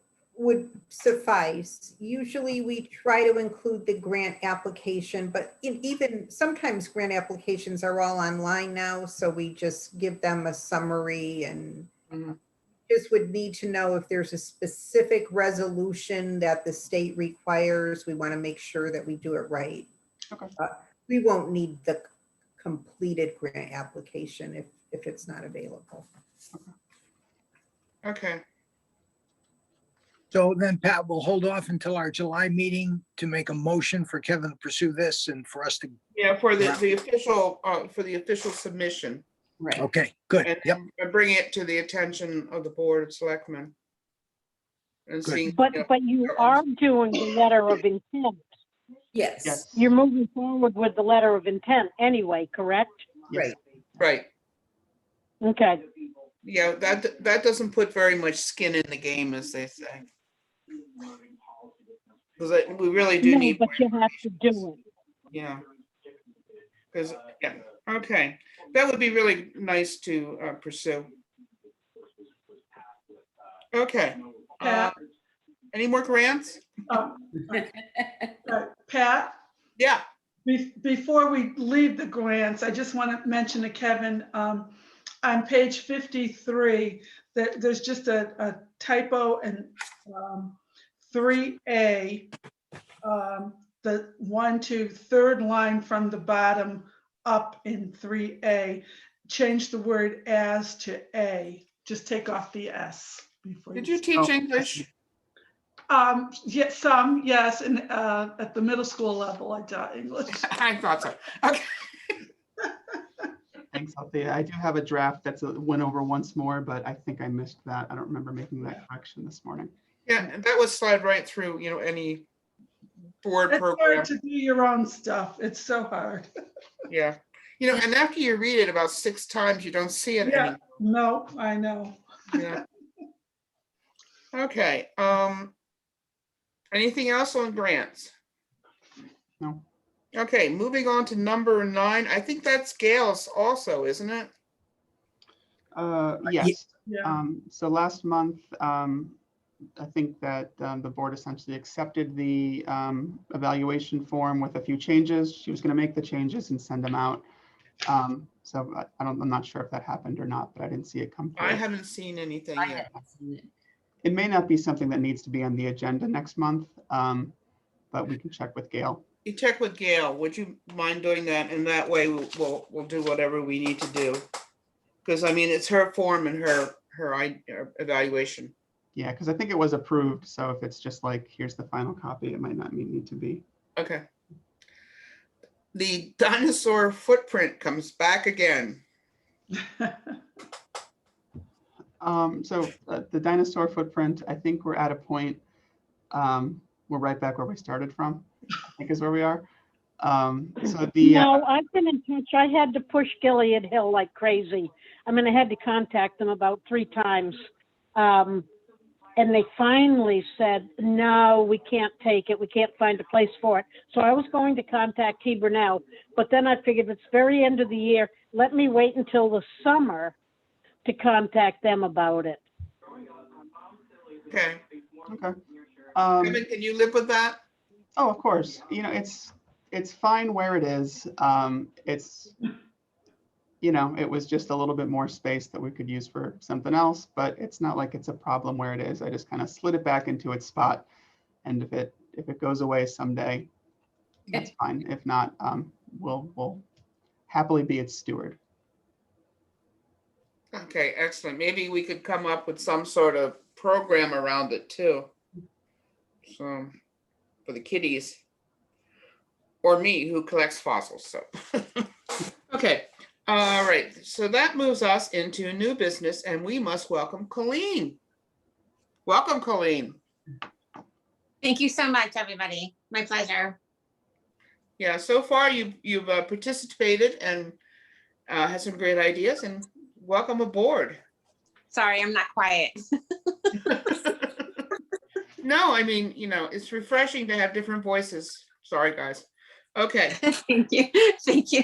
suffice. Usually we try to include the grant application, but even sometimes grant applications are all online now. So we just give them a summary and just would need to know if there's a specific resolution that the state requires. We want to make sure that we do it right. Okay. We won't need the completed grant application if it's not available. Okay. So then Pat, will hold off until our July meeting to make a motion for Kevin to pursue this and for us to, Yeah, for Yeah. the official submission. Right. okay, good. And Yep, bring it to the attention of the Board of Selectmen. And Good. see. But you are doing the letter of intent. Yes. Yes. You're moving forward with the letter of intent anyway, correct? Yes. Right, Okay. yeah, that doesn't put very much skin in the game, as they say. Because we really do No, need. but more you have to information. do it. Yeah. Because, yeah, okay, that would be really nice to pursue. Okay, Pat, any more grants? uh, Pat, Yeah, before we leave the grants, I just want to mention to Kevin, on page 53, that there's just a typo in 3A. The 1, 2, third line from the bottom up in 3A. Change the word as to A. Just take off the S before did you. you teach English? Yes, some, yes, and at the middle school level, I taught English. I thought so, okay. Thanks, Althea. I do have a draft that's went over once more, but I think I missed that. I don't remember making that correction this morning. Yeah, and that would slide right through, any board It's program. hard to do your own stuff. It's so hard. Yeah, and after you read it about 6 times, you don't see it Yeah, anymore. no, I know. Yeah. Okay, anything else on grants? No. Okay, moving on to number 9. I think that's Gail's also, isn't it? Yes. Yeah. So last month, I think that the board essentially accepted the evaluation form with a few changes. She was going to make the changes and send them out. So I'm not sure if that happened or not, but I didn't see it come through. I haven't seen anything I yet. haven't seen it. It may not be something that needs to be on the agenda next month, but we can check with Gail. You check with Gail. Would you mind doing that? And that way we'll do whatever we need to do. Because I mean, it's her form and her evaluation. Yeah, because I think it was approved. So if it's just like, here's the final copy, it might not need to be. Okay. The dinosaur footprint comes back again. The dinosaur footprint, I think we're at a point, we're right back where we started from, I think is where we are. No, I've been in touch. I had to push Gilead Hill like crazy. I mean, I had to contact them about 3 times. And they finally said, no, we can't take it. We can't find a place for it. So I was going to contact Hebron, but then I figured it's very end of the year. Let me wait until the summer to contact them about it. Okay. Okay. Kevin, can you live with that? Oh, of course. It's fine where it is. It was just a little bit more space that we could use for something else, but it's not like it's a problem where it is. I just kind of slid it back into its spot. And if it goes away someday, that's fine. If not, we'll happily be its steward. Okay, excellent. Maybe we could come up with some sort of program around it too. So, for the kiddies. Or me, who collects fossils, so. Okay, all right. So that moves us into new business, and we must welcome Colleen. Welcome, Colleen. Thank you so much, everybody. My pleasure. Yeah, so far you've participated and had some great ideas, and welcome aboard. Sorry, I'm not quiet. No, I mean, it's refreshing to have different voices. Sorry, guys. Okay. Thank you. Thank you.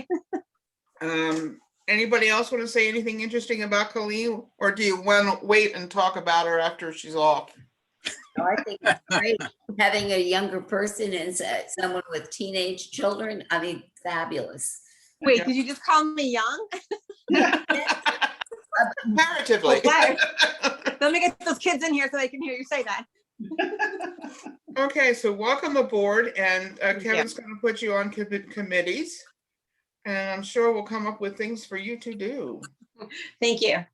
Anybody else want to say anything interesting about Colleen, or do you want to wait and talk about her after she's off? No, I think it's great having a younger person and someone with teenage children. I mean, fabulous. Wait, did you just call me young? Comparatively. Okay. Let me get those kids in here so they can hear you say that. Okay, so welcome aboard, and Kevin's going to put you on committees, and I'm sure we'll come up with things for you to do. Thank you.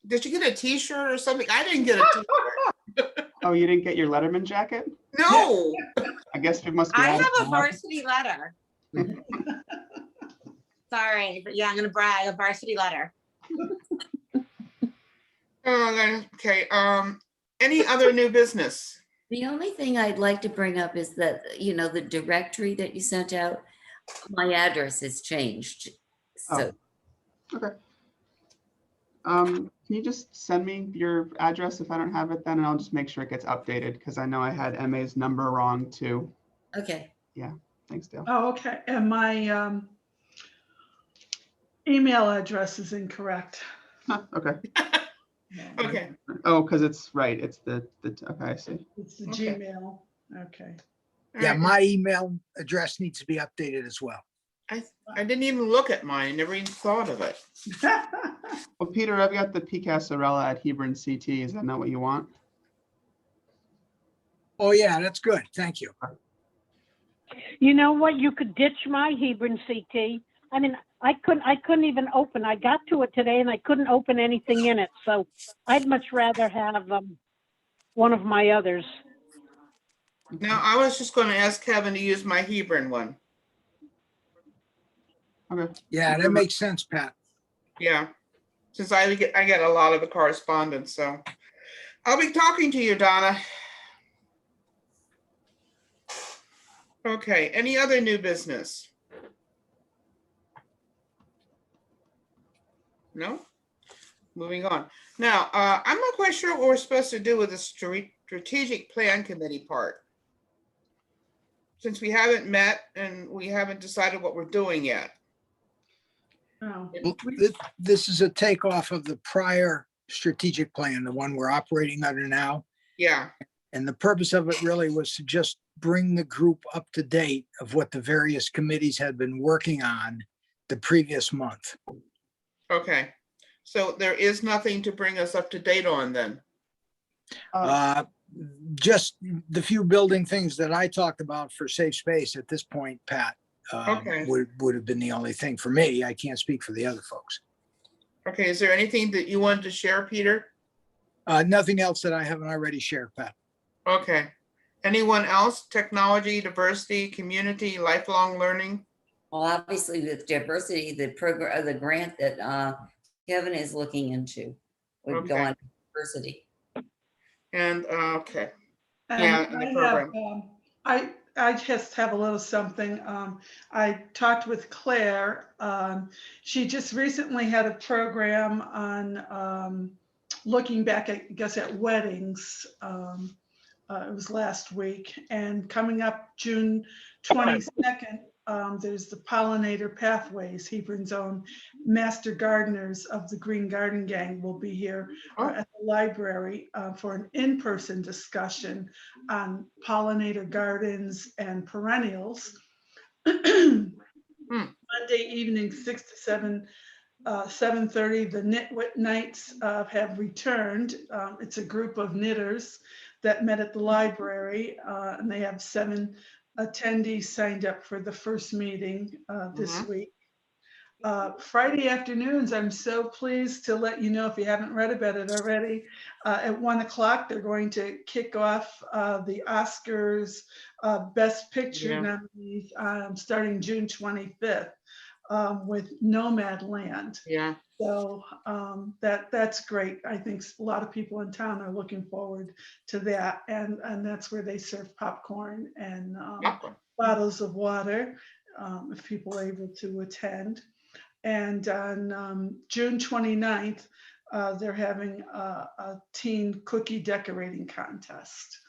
Did you get a t-shirt or something? I didn't get a t-shirt. Oh, you didn't get your Letterman jacket? No. I guess we must be I out of have a luck. varsity letter. Sorry, but yeah, I'm gonna brag, a varsity letter. Okay, any other new business? The only thing I'd like to bring up is that, the directory that you sent out, my address has changed. So, Okay. Can you just send me your address if I don't have it then, and I'll just make sure it gets updated, because I know I had MA's number wrong too. okay. Thanks, Dale. Oh, okay. And my email address is incorrect. Okay. Okay, Oh, because it's right. It's the okay, I see. It's the Okay. Gmail. Okay. all Yeah, right. my email address needs to be updated as well. I didn't even look at mine, never even thought of it. Well, Peter, I've got the Picassarella at Hebron CT. Is that not what you want? Oh, yeah, that's good. Thank you. You know what? You could ditch my Hebron CT. I mean, I couldn't even open. I got to it today and I couldn't open anything in it. So I'd much rather have one of my others. Now, I was just gonna ask Kevin to use my Hebron one. Okay. Yeah, that makes sense, Pat. Yeah, since I get a lot of the correspondence, so I'll be talking to you, Donna. Okay, any other new business? No? Moving on. Now, I'm not quite sure what we're supposed to do with the strategic plan committee part. Since we haven't met and we haven't decided what we're doing yet. Oh, Well, this is a takeoff of the prior strategic plan, the one we're operating under now. Yeah, And the purpose of it really was to just bring the group up to date of what the various committees had been working on the previous month. okay. So there is nothing to bring us up to date on then. Just the few building things that I talked about for safe space at this point, Pat, Okay. would have been the only thing for me. I can't speak for the other folks. Okay, is there anything that you wanted to share, Peter? Nothing else that I haven't already shared, Pat. Okay. Anyone else? Technology, diversity, community, lifelong learning? Well, obviously with diversity, the program, the grant that Kevin is looking into would go Okay. on diversity. And, okay, and Yeah, in the program. I just have a little something. I talked with Claire. She just recently had a program on looking back, I guess, at weddings. It was last week, and coming up June 22nd, there's the Pollinator Pathways. Hebron's own master gardeners of the Green Garden Gang will be here at the library for an in-person discussion on pollinator gardens and perennials. Monday evening, 6 to 7. 7:30, the Knitwit Nights have returned. It's a group of knitters that met at the library, and they have 7 attendees signed up for the first meeting this week. Friday afternoons, I'm so pleased to let you know, if you haven't read about it already, at 1 o'clock, they're going to kick off the Oscars Best Picture nominees starting June 25th. With Nomad Land. Yeah. So that's great. I think a lot of people in town are looking forward to that. And that's where they serve popcorn and bottles of water if people are able to attend. And on June 29th, they're having a teen cookie decorating contest.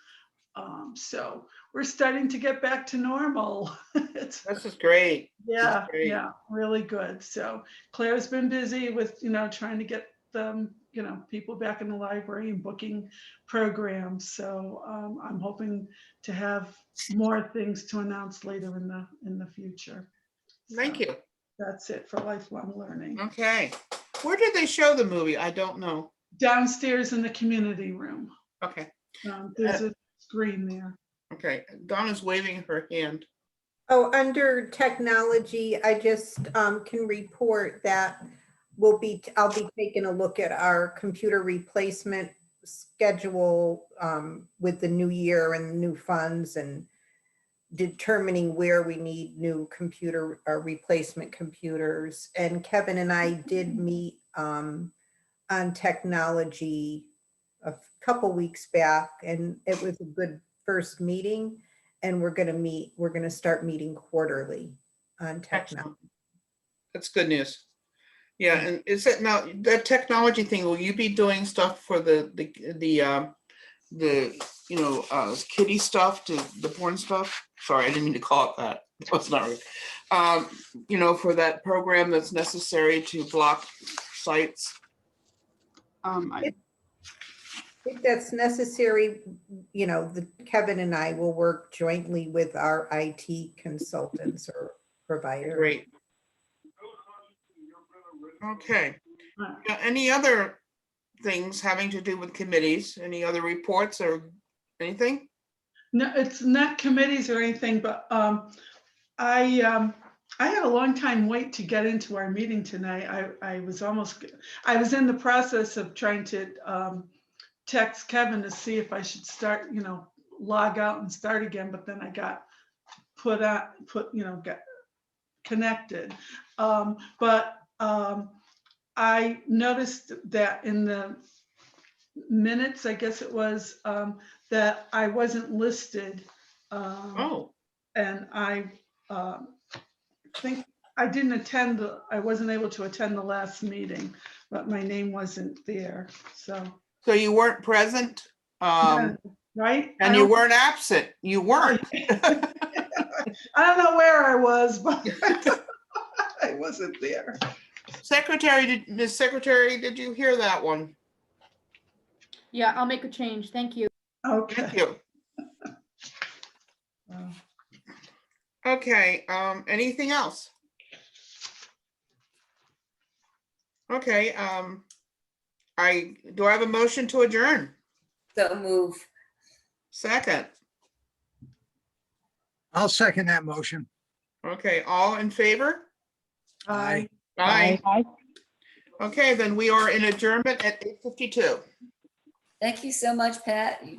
So we're starting to get back to normal. This is great. Yeah, yeah, really good. So Claire's been busy with, trying to get them, people back in the library and booking programs. So I'm hoping to have more things to announce later in the future. Thank you. That's it for lifelong learning. Okay. Where did they show the movie? I don't know. Downstairs in the community room. Okay. There's a screen there. Okay. Donna's waving her hand. Oh, under technology, I just can report that I'll be taking a look at our computer replacement schedule with the new year and new funds and determining where we need new computer replacement computers. And Kevin and I did meet on technology a couple weeks back, and it was a good first meeting. And we're going to start meeting quarterly on technology. Excellent. That's good news. Yeah, and is it now, that technology thing, will you be doing stuff for the kiddie stuff, the porn stuff? Sorry, I didn't mean to call it that. That's not right. For that program that's necessary to block sites. If that's necessary, Kevin and I will work jointly with our IT consultants or provider. Great. Okay. Any other things having to do with committees? Any other reports or anything? No, it's not committees or anything, but I had a long time wait to get into our meeting tonight. I was in the process of trying to text Kevin to see if I should start, log out and start again, but then I got got connected. I noticed that in the minutes, I guess it was, that I wasn't listed. Oh, And I think I I wasn't able to attend the last meeting, but my name wasn't there, so. so you weren't present? Right? And you weren't absent. You weren't. I don't know where I was, but I wasn't there. Ms. Secretary, did you hear that one? Yeah, I'll make a change. Thank you. Okay. Thank you. Okay, anything else? Okay, do I have a motion to adjourn? So move. Second. I'll second that motion. Okay, all in favor? Aye. Aye. Aye. Okay, then we are in adjournment at 8:52. Thank you so much, Pat. You